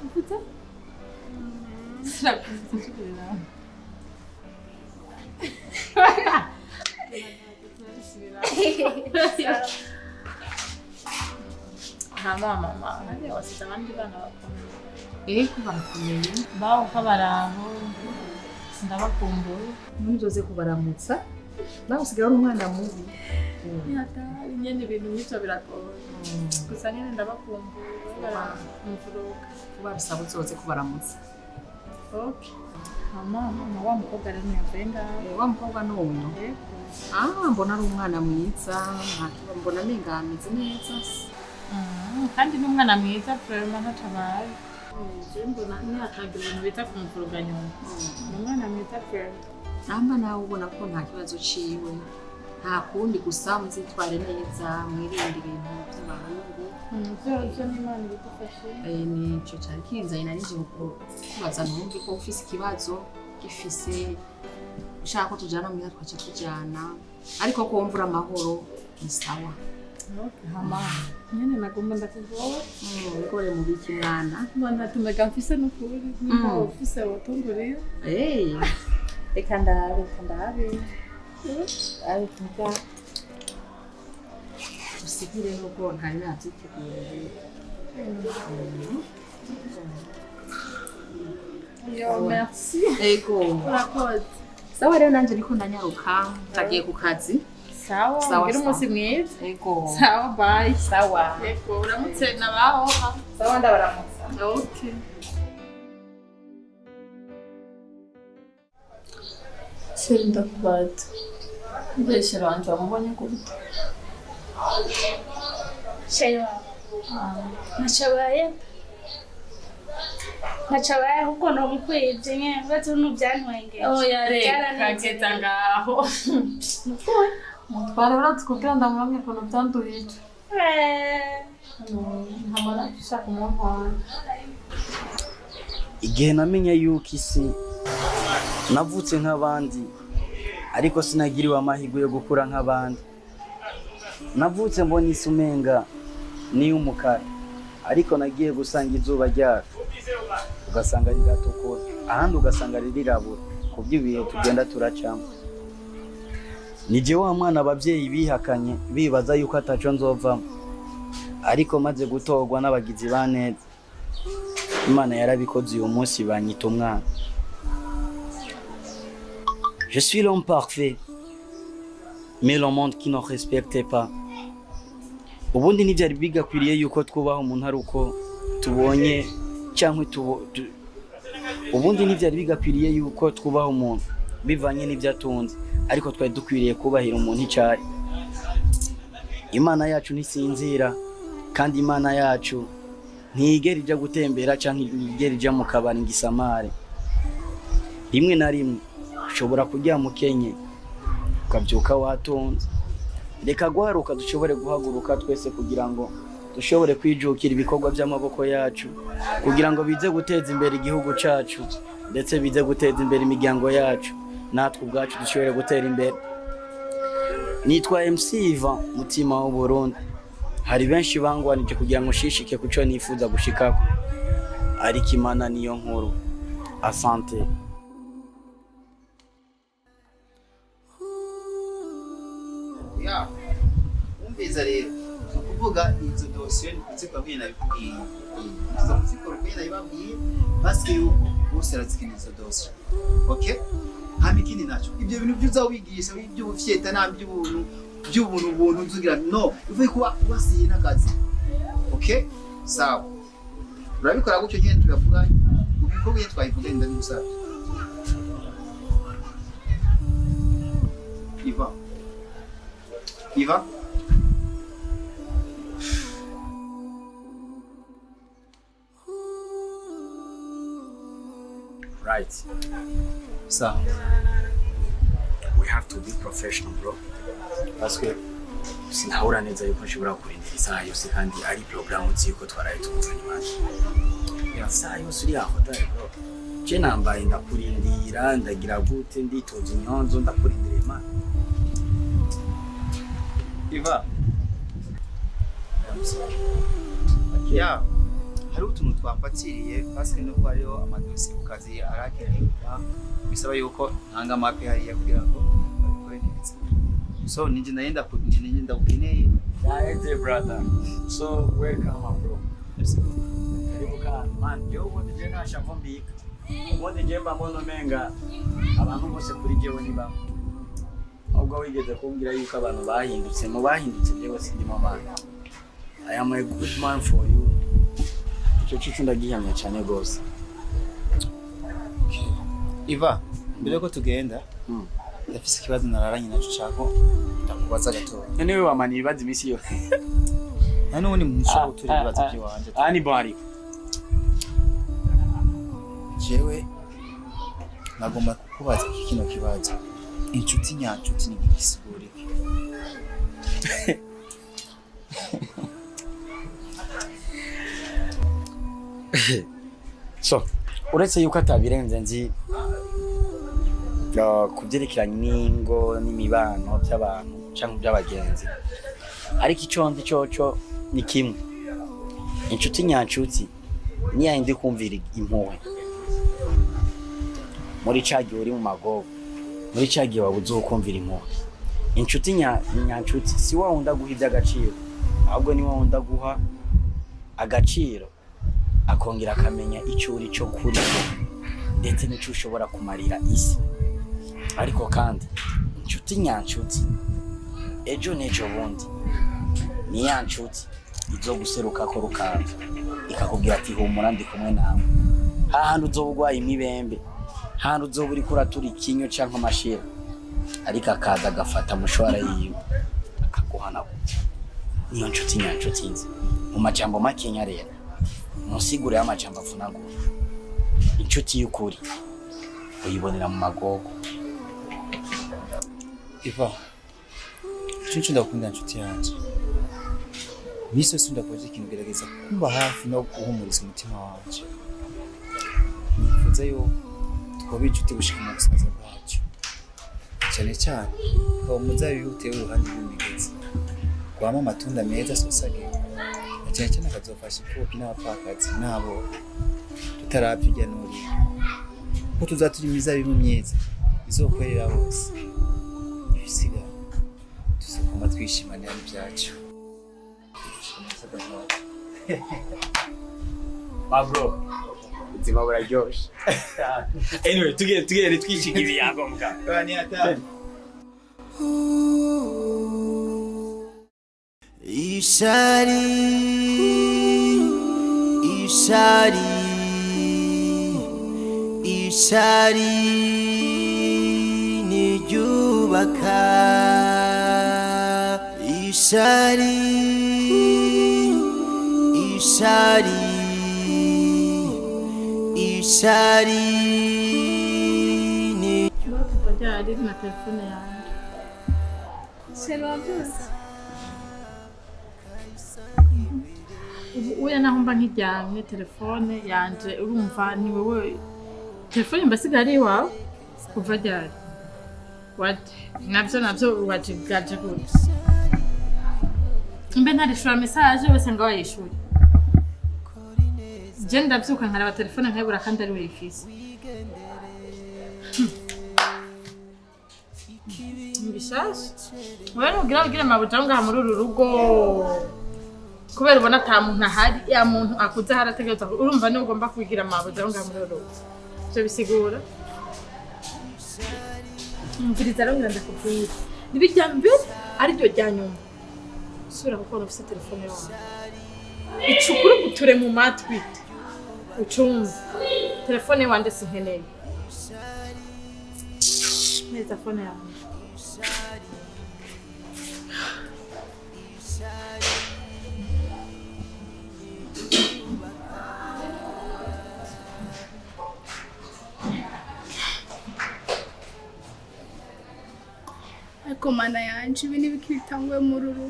uvuze sirakugira mama nande wasita abandi bana bakomeye barakomeye baho kabaraho ndabakumbuye ntuzoze kubaramutsa nawe usigaye uri umwana mubi yatari nyene ibintu nk'ivyo biragoye gusa nyene ndabakumbuye baramvuruka kuba bisaba uzoze kubaramutsa. Okay mama wa mukobwa rero yavuye ngaho wa mukobwa n'uyu mbona ari umwana mwiza mbona amenga ameze neza kandi n'umwana mwiza vraiment ntatabaye mbona ntihatagira ibintu bita kumvuruga nyuma umwana mwiza vraiment namba nawe ubona ko nta kibazo ciwe nta kundi gusa muzitware neza mwirinde ibintu by'abahungu byo n'Imana bidufashe nico cyari kinzanye narije kubaza numve ko ufise ikibazo gifise ushaka ko tujana mu twaca tujana ariko ko wumvura amahoro ni sawa. Okay, hama nyene nagomba ndakugoba ngore mu biki mwana mbona tumega mfise n'ukuri nimba ufise watongorera reka ndabe kuja usigire nuko ntari nabyiteguye. Yo merci ego urakoze. Sawa rero nanje niko ndanyaruka ndagiye ku kazi. Sawa ngira umunsi mwiza. Ego sawa bye. Sawa ego uramutse nabaho. Sawa ndabaramutsa. Okay. Sheri ndakubata mbese ranje wamubonye gute? Sheri nachabaye huko no mkwije nye watu nubyantwenge kageza ngaho mutware uratsikubwira ndamuramye ukuntu byandurije ntamara gushaka umuntu wanjye. Igihe namenye yuko isi navutse nk'abandi ariko sinagiriwe amahirwe yo gukura nk'abandi. Navutse mbona isi umenga ni umukara ariko nagiye gusanga izuba ryacu ugasanga riratukura ahandi ugasanga ririrabura ku by'ibihe tugenda turacamo. Ni je wa mwana abavyeyi bihakanye bibaza yuko ataco nzovamo ariko maze gutorwa n'abagizi ba neza Imana yarabikoze uyu munsi banyita umwana. Je suis l'homme parfait mais le monde qui ne respecte pas. Ubundi ntibyari bigakwiriye yuko twubaha umuntu ari uko tubonye cyangwa ubundi ntibyari bigakwiriye yuko twubaha umuntu bivanye n'ibyo atunze ariko twari dukwiriye kubahira umuntu icyari. Imana yacu ntisinzira kandi Imana yacu ntigera ijya gutembera cyangwa ntigera ijya mu kabari ngo isamare. Rimwe na rimwe ushobora kujya mu Kenya ukabyuka watunze. Reka guharuka dushobore guhaguruka twese kugira ngo dushobore kwijukira ibikorwa by'amaboko yacu kugira ngo bize guteza imbere igihugu cyacu ndetse bize guteza imbere imiryango yacu natwe ubwacu dushobore gutera imbere. Nitwa MC Ivan mutima w'u Burundi. Hari benshi bangwanije kugira ngo shishike kuco nifuza gushikako ariko Imana niyo nkuru. Asante. Ya umbiza rero kuvuga izo dosiye nziko bwina nabibwiye nziza kuzikora bwina nabibwiye paske yuko bose arazikeneye izo dosiye. Okay hama ikindi naco ibyo bintu byuza wigisha iby'ubufyeta na by'ubuntu nzugira no uvuye kuba wasiye nakazi. Okay sawa urabikora gutyo nyene tuyavuga ubikorwe twayivuga ndani musaba Iva Right. So we have to be professional, bro. Parce que sinahura neza yuko nshobora kurindira isaha yose kandi ari programu ziko twaraye tuzanye manje. Ya isaha yose uri aho dare, bro. Je nambaye ndakurindira ndagira gute nditoza inyonzo ndakurindira Imana. Iva ya hari utuntu twafatiriye paske no kwa yo amadosi ku kazi arakenera bisaba yuko ntanga amapi hariya kugira ngo babikore neza. So ninje naenda ukeneye Hey brother. So welcome bro. Karibu kana man yo ubundi je nashamva mbika. Ubundi je mbona menga abantu bose kuri jewe ni bamwe. Ubwo wigeze kumbwira yuko abantu bahindutse mu bahindutse jewe sindimo mana. I am a good man for you. Icyo cyo ndagihamya cyane gose. Iva mbere ko tugenda ndafise ikibazo nararanye naco cyako ndakubaza gato. None we wamani ibibazo imisi yo. nanone mushobora gutura ibibazo by'iwanje. Ani bari. Jewe nagomba kukubaza kino kibazo. Inshuti nyanshuti ni igisiguri. So, uretse yuko atabirenze nzi kubyerekeranye n'ingo n'imibano by'abantu cyangwa by'abagenzi, ariko icyo nzi cyo ni kimwe. Inshuti nyanshuti ni yindi kumvira impuhwe muri cagiye uri mu magogo, muri cagiye wabuze ukumvira impuhwe. Inshuti nyanshuti si wa wunda guha iby'agaciro, ahubwo ni wa wunda guha agaciro akongera akamenya icyo uri cyo kuri ndetse n'icyo ushobora kumarira isi. Ariko kandi inshuti nyanshuti ejo n'ejo bundi ni ya nshuti izo guseruka ko rukanza ikakubwira ati humura ndi kumwe nawe, hahandi uzoba urwaye imibembe, hahandi uzoba uri kuratura ikinyo cyangwa amashira, ariko akaza agafata mushwara yiwe akaguhanagura. Niyo nshuti nyanshuti nzi mu majambo makenya rero, musigure y'amajambo avunagura. Inshuti y'ukuri uyibonera mu magogo. Iva, icyo ndakunda inshuti yanjye. Miso sunda koje ikintu gerageza kumba hafi no guhumuriza umutima wanje. Nifuza yo twoba inshuti gushika mu busaza bwacu. Cyane cyane ko muzabibi utewe uruhande rw'imigezi. Kwama amatunda meza sosage. Cyane cyane akazofasha imfubyi n'abapfakazi nabo tutarapfijya n'uri. Ko tuzaturi imizabibu myiza izokwerera bose. Ibisiga tuzokoma twishimanira n'ibyacu. Bro, ubuzima buraryoshe. Anyway, tugere twishiga ibiyago mbwa. Bani ata. Ishari niryubaka. Ishari ni Bajari na telefone yanjye. Sera byose. Uya naho mba nkiryamye telefone yanje urumva ni wewe telefone mbasiga ari wawe kuva ryari? Navyo wajigaje gute? Mbe ntarishura message wese ngo wayishure. Je ndabyuka nkaraba telefone nkayibura kandi ari wifise. Mbishaje? Wewe ugira mabuja ngaha muri uru rugo. Kubera ubona ata muntu ahari, ya muntu akuze harategereza urumva ni ugomba kwigira mabuja ngaha muri uru rugo. Cyo bisigura. Mviriza rero ndakubwira. Nibijya mbere ari ryo ryanyuma. Sura kuko ufite telefone yawe. Icukuru guture mu matwi. Ucumva. Telefone wande sinkeneye. Neza phone yawe. Ariko mana yanje ibi nibiki bitanguye mu ruru.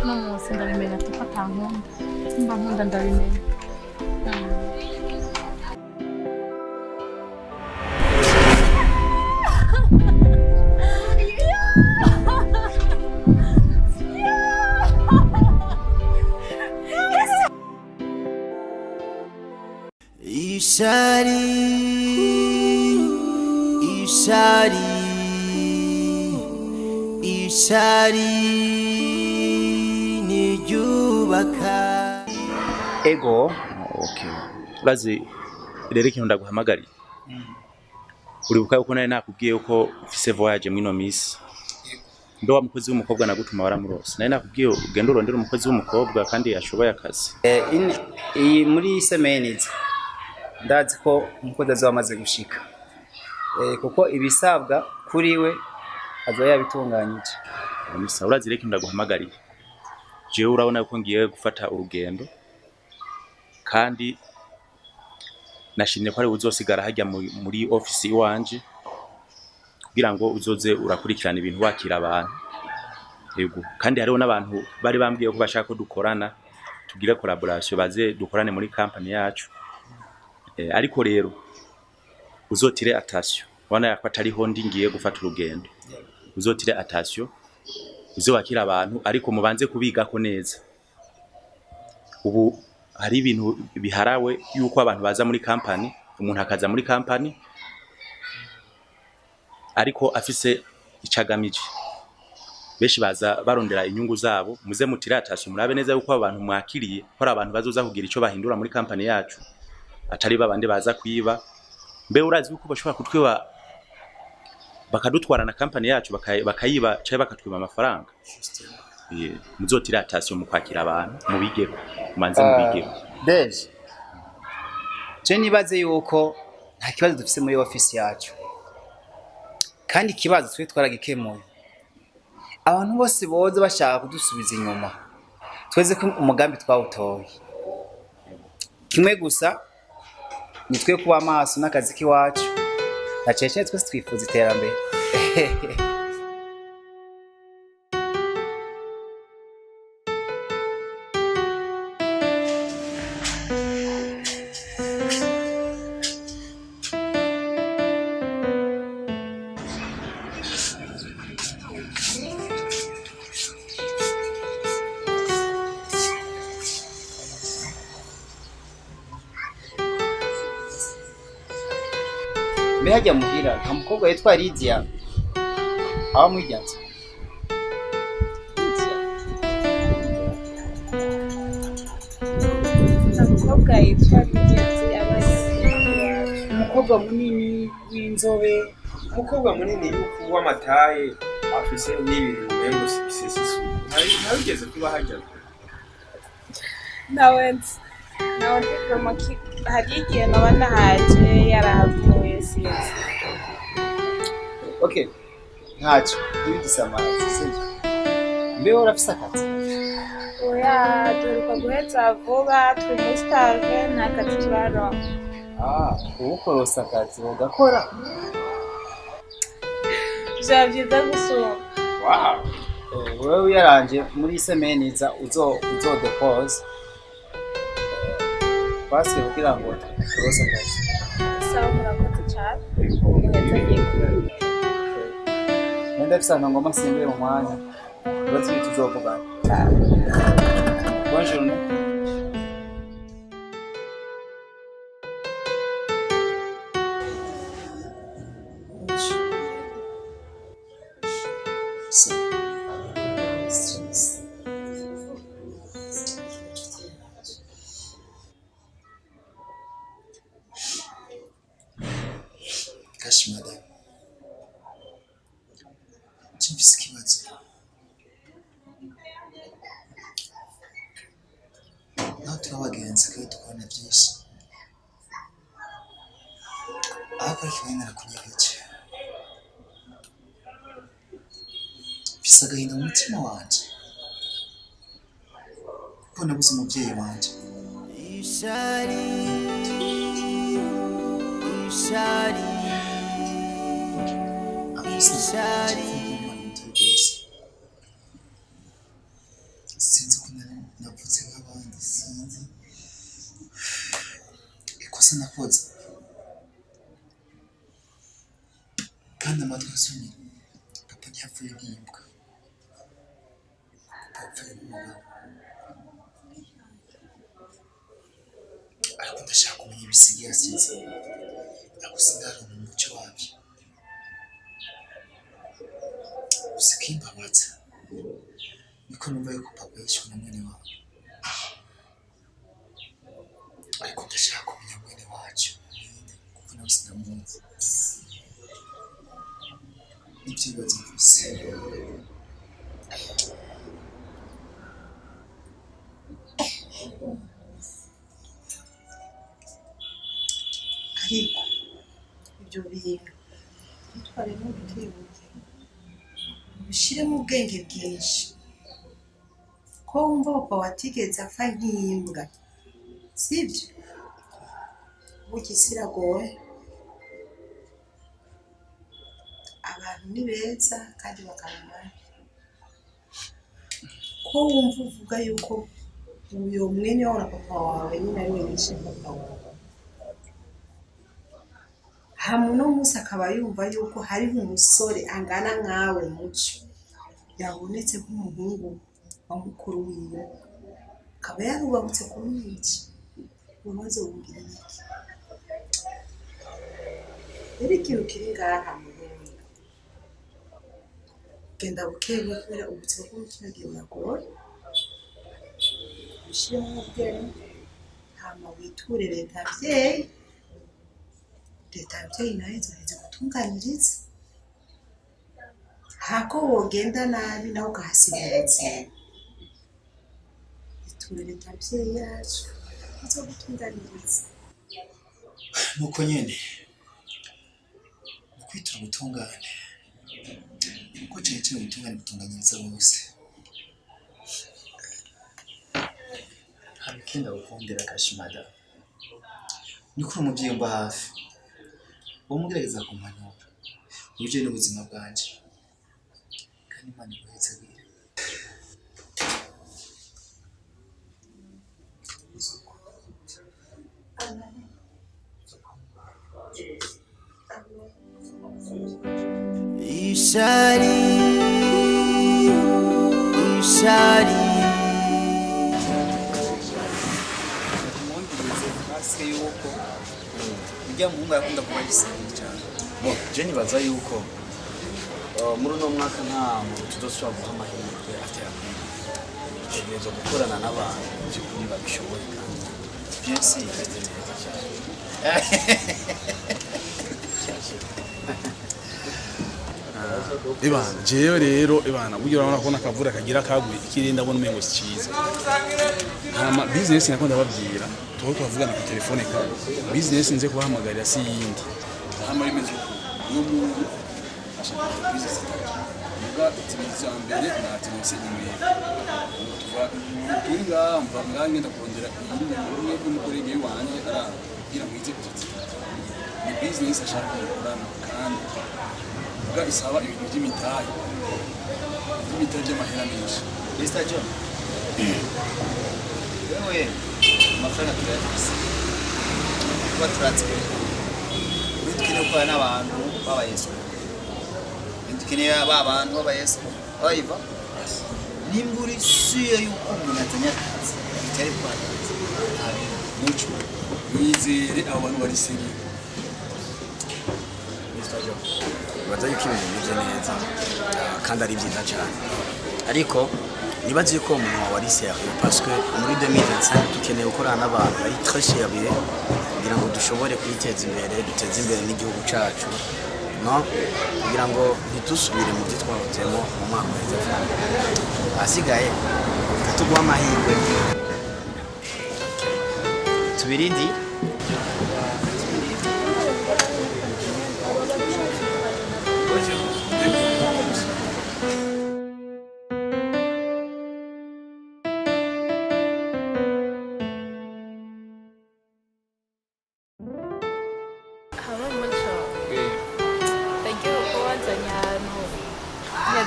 no munsi ndabimenya tuko atankunda mba nkunda ndabimenya. Ishari, ishari, ishari niryubaka. Ego, okay. Urazi rero ikintu ndaguhamagariye. Uribuka yuko nari nakubwiye uko ufise voyage mwino misi. Ndo wa mukozi w'umukobwa nagutuma waramurose. Nari nakubwiye ugenda urondera umukozi w'umukobwa kandi yashoboye akazi. Muri semeniza ndazi ko umukozi azamaze gushika. Kuko ibisabwa kuri we azoya yabitunganyije. Amisa urazi rero ikintu ndaguhamagariye. Jewe urabona yuko ngiye gufata urugendo. Kandi nashimye ko ari uzosigara hajya muri office iwanje kugira ngo uzoze urakurikirana ibintu wakira abantu. Yego kandi hariho n'abantu bari bambwiye ko bashaka ko dukorana tugire collaboration baze dukorane muri company yacu. Ariko rero uzotire attention wana yakwa atariho ndi ngiye gufata urugendo. Uzotire attention uze wakira abantu ariko mubanze kubigako neza. Ubu hari ibintu biharawe yuko abantu baza muri company, umuntu akaza muri company ariko afise icagamije. Beshi baza barondera inyungu zabo, muze mutira atashye murabe neza yuko abantu mwakiriye, ko abantu bazoza kugira ico bahindura muri company yacu. Atari babande baza kwiba. Mbe urazi yuko bashobora kutwiba bakadutwara na company yacu bakayiba cyaye bakatwiba amafaranga. Muzotira atashye mu kwakira abantu mubigeko. Manze mubigeko. Deje. Je nibaze yuko nta kibazo dufise muri office yacu. Kandi ikibazo twe twaragikemuye. Abantu bose boza bashaka kudusubiza inyuma. Tweze ko umugambi twawutoye. Kimwe gusa nitwe kuba amaso n'akazi kiwacu. Nacece twese twifuza iterambere. Hajya muhira nta mukobwa yitwa Lydia aba mwijyanze. Umukobwa yitwa Lydia umukobwa munini w'inzobe, umukobwa munini yuko w'amataye afise n'ibintu umengo sisisu. Ntabigeze kuba hajya. nawe hari igihe naba nahaje yarahavuye sinzi. Okay. Ntacyo wigisamazi sije. Mbe urafise akazi? Oya turuka guheza vuba turi muri stage nta kazi turaronka. Ukorosa akazi ugakora. Byiza gusoma. Wow. Wewe yaranje muri semeniza uzo depose. Basi kugira ngo ukorosa akazi. Sawa murakoze cyane. Muheza giye. Nenda bisanga ngoma simbere mu mwanya. Bati tuzovuga. Bonjour. Kashi madam. Chimfise kibazo. Naho twabagenzi kandi tukabona byinshi. Ariko kimwe narakunyegeje. Mfise agahinda mu mutima wanje. Kuko nabuze umubyeyi wanje. Ishari, ishari, ishari. sinzi ko navutse nk'abandi sinzi ikosa nakoze kandi amatwi asomye papa ntiyapfuye nk'imbwa papa yapfuye nk'umugabo ariko ndashaka kumenya ibisigaye asize ariko sindaronka umuco wabyo usikimbabaza niko numva yuko papa yishwe na mwene wabo ariko ndashaka kumenya mwene wacu kuko nawe sinamuzi nibyo bibazo mfise ariko ibyo bintu bitwaremo ubutebutse ubishyiremo ubwenge bwinshi ko wumva papa watigeze apfa nk'imbwa sibyo burya isi iragoye abantu ni beza kandi bakaba nabi ko wumva uvuga yuko uyu mwene wawe na papa wawe nyine ari we yishe papa wawe hamwe uno munsi akaba yumva yuko hariho umusore angana nkawe muco yabonetse nk'umuhungu wa mukuru wiwe akaba yarubahutse kumwica umaze wumvira iki rero ikintu kiri ngaha muhungu genda bukebuke kubera ubuzima bw'umutima bwawe buragoye ushyiremo ubwenge hama witure leta abyeyi leta abyeyi nayo izoheze gutunganyiriza hako wogenda nabi nawe ukahasigaye ubuzima iture leta abyeyi yacu izo gutunganyiriza nuko nyene kwitura ubutungane kuko cece ubutungane butunganyiriza bose harikenda gukundira kashimada niko umuvyeyi mba hafi umugerageza kumpanura uje n'ubuzima bwanje kandi Imana iguhetse bwira Ishari hasi yuko ujya mu mwaka yakunda kuba gisenyi cyane je nibaza yuko muri uno mwaka nta muntu tuzoshobora guha amahirwe atera kutegereza gukorana n'abantu by'ukuri babishoboye kandi byose bimeze neza cyane Ibana jewe rero ibana buryo urabona ko nakavura kagira kaguye ikirinda abona umengo si cyiza hama business nakunda babwira tuho twavugana ku telefone ka business nze kuhamagarira si yindi hama bimeze uko no muntu ashaka business muga timiza mbere na timise imwe tuva tunga mva ngangenda kurondera imwe y'umukorege wanje aragira mwize kuzitsa ni business ashaka gukora kandi isaba ibintu by'imitayi by'amahera menshi Mr. John wewe amafaranga turayafise kuba turatswe dukeneye gukora n'abantu b'abayesu dukeneye abantu b'abayesu bayiva nimba uri suye yuko umuntu atanya akazi bitari kwakazi muco yizere abo bantu bari seri baza yuko ibintu bimeze neza kandi ari byiza cyane ariko nibaze yuko umuntu wawe ari sérieux parce que muri 2025 dukeneye gukorana n'abantu bari très sérieux kugira ngo dushobore kwiteza imbere duteze imbere n'igihugu cyacu no kugira ngo ntitusubire mu byo twahozemo mu mwaka uheze asigaye tuguha amahirwe tubirindi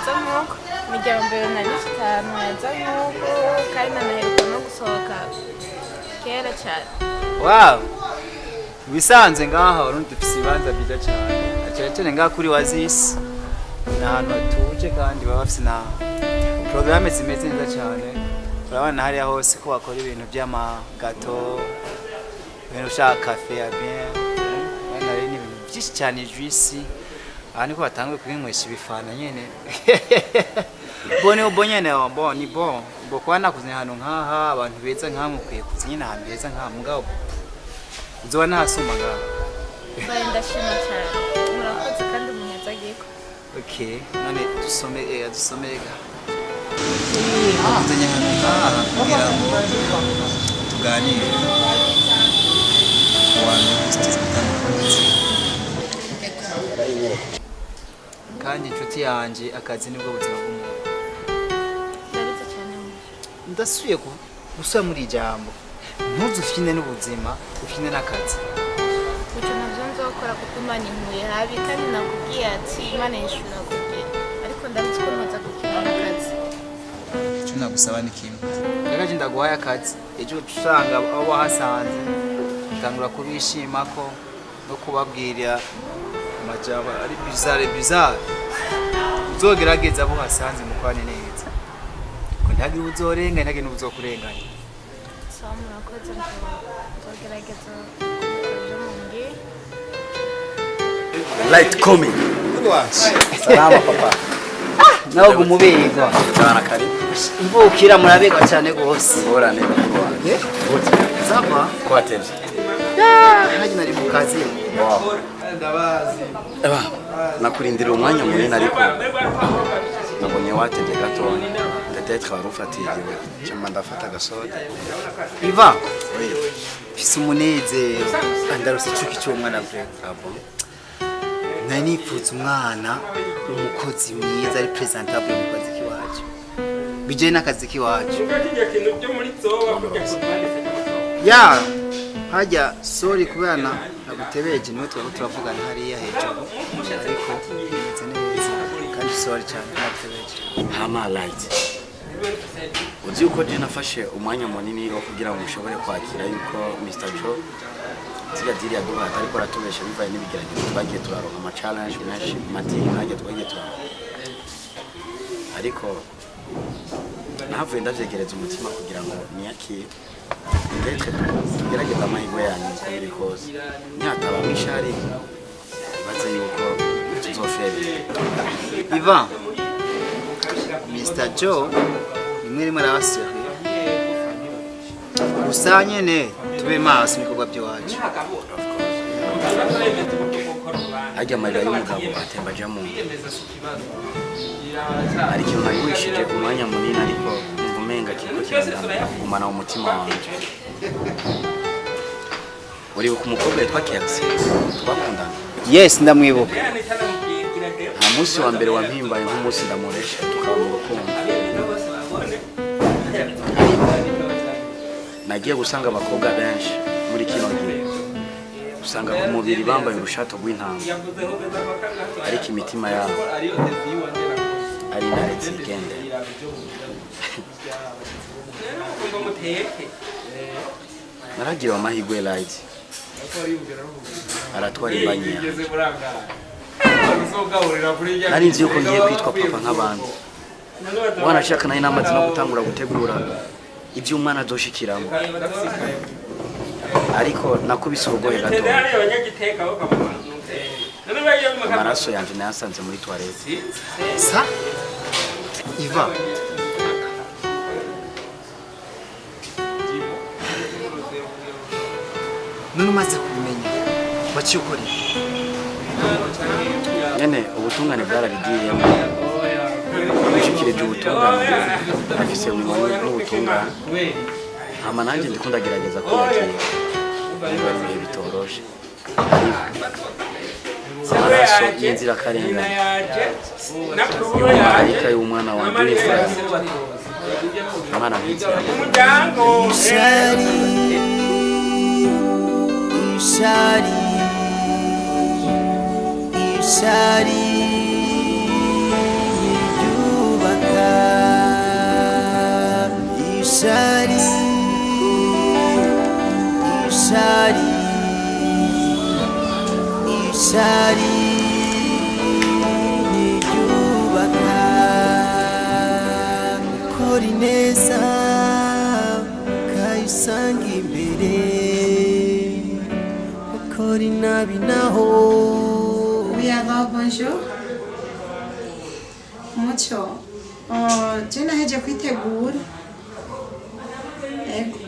yaza nk'uko imiryango mbere nari itanu yaza nk'uko kandi nanaheruka no gusohoka kera cyane. Wow, bisanze ngaha warundi dufise ibanza byiza cyane cyane ngaha kuri Wazisi ni ahantu hatuje kandi baba bafise na porogaramu zimeze neza cyane. Urabona hariya hose ko bakora ibintu by'amagato, ibintu ushaka cafe ya bien, hari n'ibintu byinshi cyane juice. Aha niko batanguye kwinywesha ibifana nyene. Bone ubonyene bo ni bo. Bo kwa nakuze hano nkaha abantu beza nkamukwiye kuzinyina ahantu beza nka mugabo. Uzoba nahasoma ngaha. Baye ndashima cyane. Murakoze kandi munyeza giko. Okay, none dusomega. Kuzanya hano nkaha kugira ngo tuganire. Kandi inshuti yanje akazi nibwo buzima bw'umuntu. Ndarize cyane. Ndasuye gusa muri jambo. Ntuzufine n'ubuzima, ufine n'akazi. Uco navyo nzokora kuko Imana inkuye habi kandi nakubwiye ati Imana yishura kubwira. Ariko ndabizi ko nza gukina n'akazi. Icyo nagusaba ni kimwe. Ndagaje ndaguhaye akazi. Ejo usanga abo wahasanze. Utangura kubishimako no kubabwira amajaba ari bizarre. Uzogerageza abo hasanze mukwane neza. Ko ntagire uzorenga ntagire n'uzokurenganya. Sawa murakoze nzogerageza kumungi. Light coming. Salama papa. Nawe gumubirwa. Cyana karibu. Imvukira murabega cyane gose. Borane. Zapa kwatevye. Haje nari mu kazi. Wow. Eba, nakurindira umwanya munini ariko nabonye watevye gatonya. Peut-être warufatiye cyangwa ndafata gasoda. Iva. Fise umunezero. Andarose icuki cy'umwana vre. Abo. Nari nipfutse umwana umukozi mwiza ari presentable mu kazi kiwacu. Bijye n'akazi kiwacu. Ya, hajya sorry kubana nagutebeje niwe turavugana hariya hejuru. Ariko nzi neza kandi sorry cyane nagutebeje. Hama light. Uzi uko je nafashe umwanya munini wo kugira ngo ushobore kwakira yuko Mr. Joe ziga diri ya duha ariko aratubesha bivaye n'ibigeragezo twagiye turaronka ama challenge menshi matini hagiye twagiye turaronka. Ariko navuye ndavyegereza umutima kugira ngo niyakire ndetse gerageza amahirwe yanyu uko biri kose nyataba mwishari baze yuko tuzofere. Ivan, Mr. Joe nimwe rimwe arabasira gusa nyene tube maso ibikorwa byacu. Hajya amarira y'umugabo atemba aja mu ariko nari wishije umwanya munini ariko numva umenga kiriko kiragumana mu mutima wanje. Uri ku mukobwa yitwa Kelsi twakundana? Yes, ndamwibuka. Nta munsi wa mbere wampimbaye nk'umunsi ndamuresha tukaba mu rukundo. Nagiye gusanga abakobwa benshi muri kino gihe usanga ku mubiri bambaye urushato rw'intanga ariko imitima yabo ari naretse igende. Naragira amahirwe light aratwara imbanyira. Nari nzi yuko ngiye kwitwa papa nk'abandi. Mwana shaka nayo namaze no gutangura gutegura ibyo umwana azoshikiramo. Ariko nakubise urugohe gato. Amaraso yanje nayasanze muri toilette. Sa? Iva. None umaze kubimenya waciye ukora nyene ubutungane bwarabigiyemo bishikirije ubutungane afise umwanya n'ubutungane hama nanjye ndikunda gerageza kwiyakira niba ari ibihe bitoroshe amaraso y'inzirakarengane ariko y'umwana wanjye n'imfura umwana nk'inzira Ishari ishari ishari ishari n'iryubaka kora ineza ukayisanga imbere ukora inabi naho. Oui, alors bonjour. Mucho. Je naheje kwitegura. Ego.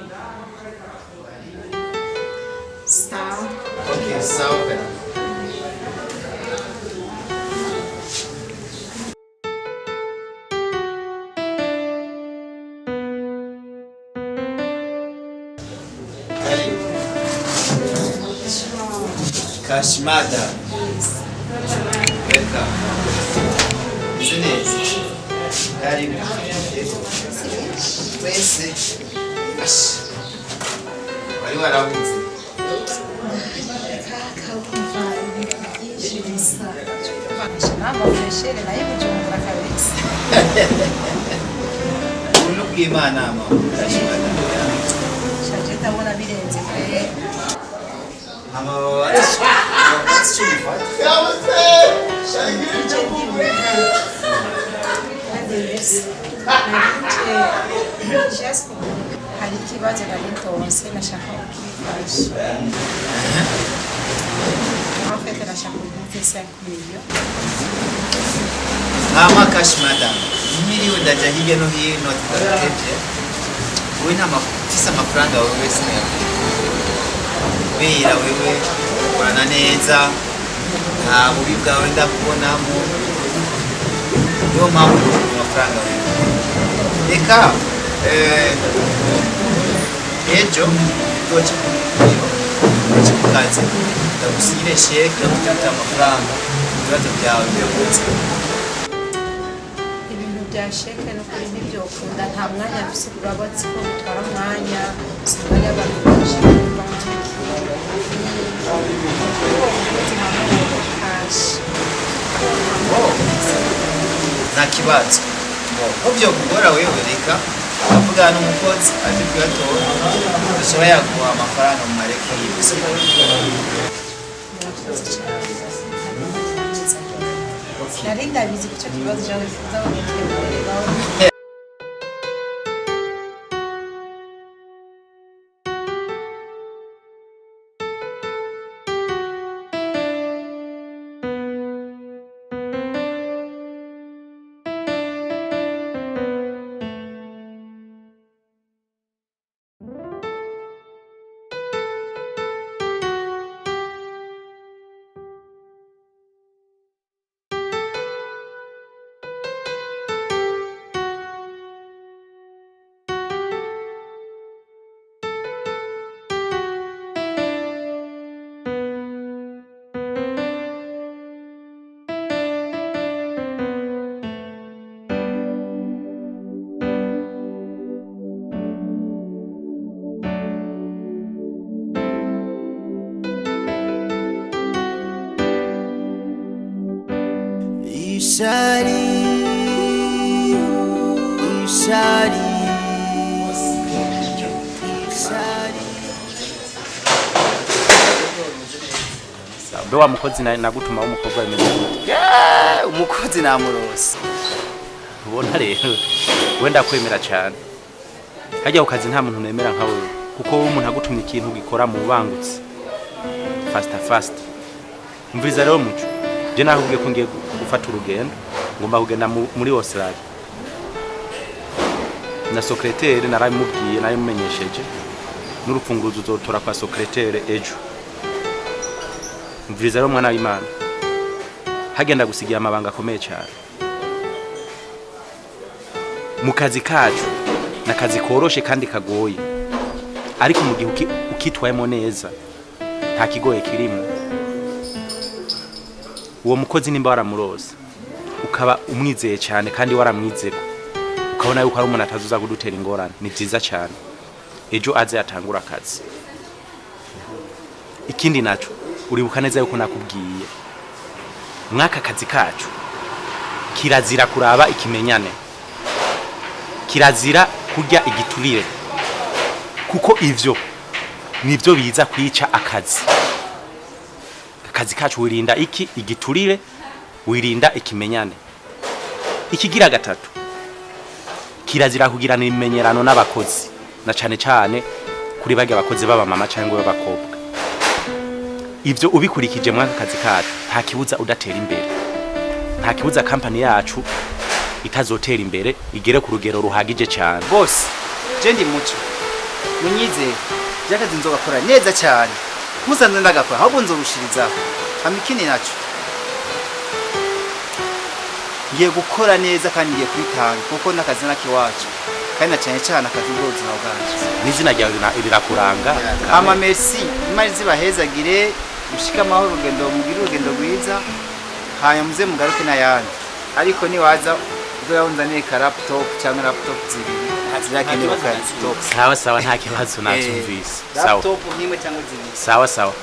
Sawa. Okay, sawa. Kashmada. Welcome. Business. Karibu. Wese. Ash. Wali warabuze. Kaka ukumva ibintu bisa. Namba freshere nayo bujumbura kabisa. Uno bw'Imana mama. Kashmada. Shaje tabona birenze kure. Mama what's she fight? Hari ikibazo naritonse nashaka kubifasha. En fait, nashaka kubifasha 5 millions. Mama Kashmada. Nyiriwe ndaja hirya no hino tugatevye. Wowe nta mafisa amafaranga wewe sinayakwiye. Bera wewe ukorana neza nta bubi bwawe ndakubonamo niyo mpamvu amafaranga wewe reka ejo tuzoca ku kazi ndagusinyire sheke ufite amafaranga ibibazo byawe byose. Ibintu bya sheke no kuri ntibyokunda nta mwanya mfise kubabatsi ko bitwara umwanya usanga ari abantu benshi nta kibazo ubyo kugora wewe reka avuga n'umukozi aje kuyatora dushobora yaguha amafaranga mu mareko y'ibisi. nari ndabizi ko icyo kibazo cyawe kizaboneka. Ishari ishari ishari. Be wa mukozi nagutuma w'umukobwa bimeze gute? Umukozi namurose. Ubona rero wenda kwemera cyane. Hajya ukazi nta muntu nemera nka wewe kuko wowe umuntu agutumye ikintu gikora mu bangutse. Fast. Umviriza rero muco. Je nakubwiye ko ngiye gufata urugendo ngomba kugenda muri Australia. Na secrétaire naramubwiye narimumenyesheje n'urupfunguruzo uzotora kwa secrétaire ejo. Umviriza rero mwana w'Imana. Hagenda gusigira amabanga akomeye cyane. Mu kazi kacu na kazi koroshe kandi kagoye. Ariko mu gihe ukitwayemo neza nta kigoye kirimo. Uwo mukozi nimba waramuroza ukaba umwizeye cyane kandi waramwizeko ukabona yuko ari umuntu atazuza kudutera ingorane ni byiza cyane. Ejo aze yatangura akazi. Ikindi naco uribuka neza yuko nakubwiye mwaka kazi kacu kirazira kuraba ikimenyane, kirazira kurya igiturire kuko ivyo nivyo biza kwica akazi kacu. Wirinda iki igiturire, wirinda ikimenyane. Ikigira gatatu, kirazira kugirana imenyerano n'abakozi, na cane cane kuri bage abakozi baba mama cyangwa b'abakobwa. Ivyo ubikurikije mwaka kazi kacu nta kibuza udatera imbere, nta kibuza company yacu itazotera imbere igere ku rugero ruhagije cyane. Boss je ndi muco munyizeye byakazi nzogakora neza cyane, musanze ndagakora ahubwo nzorushiriza amikini naco ngiye gukora neza kandi ngiye kwitanga kuko nakazi nakiwacu kandi cyane cyane akazi bw'ubuzima bwacu. N'izina ryawe rirakuranga. Ama merci imari zibahezagire ushika amahoro urugendo mugira urugendo rwiza hanya muze mugaruke n'ayandi, ariko niwaza uzabunzaniye ka laptop cyangwa laptop zibiri hazirakenewe ka laptop. Sawa sawa nta kibazo nacyumvise. Sawa laptop nimwe cyangwa zibiri. Sawa sawa.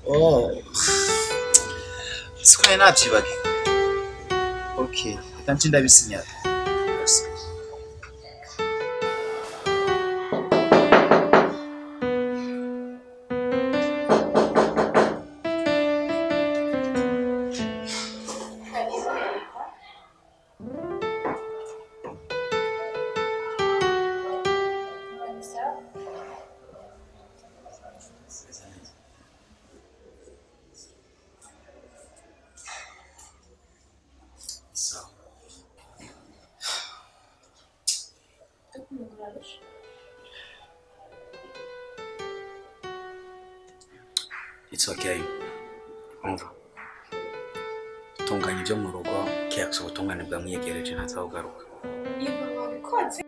Oh. Sikwaye nabyibage. Okay, tanchi ndabisinya. It's okay. Umva. Tunganya ibyo mu rugo, kiyakusa ubutungane bwa mwiyegereje ntazawugaruka. Yego wabikoze.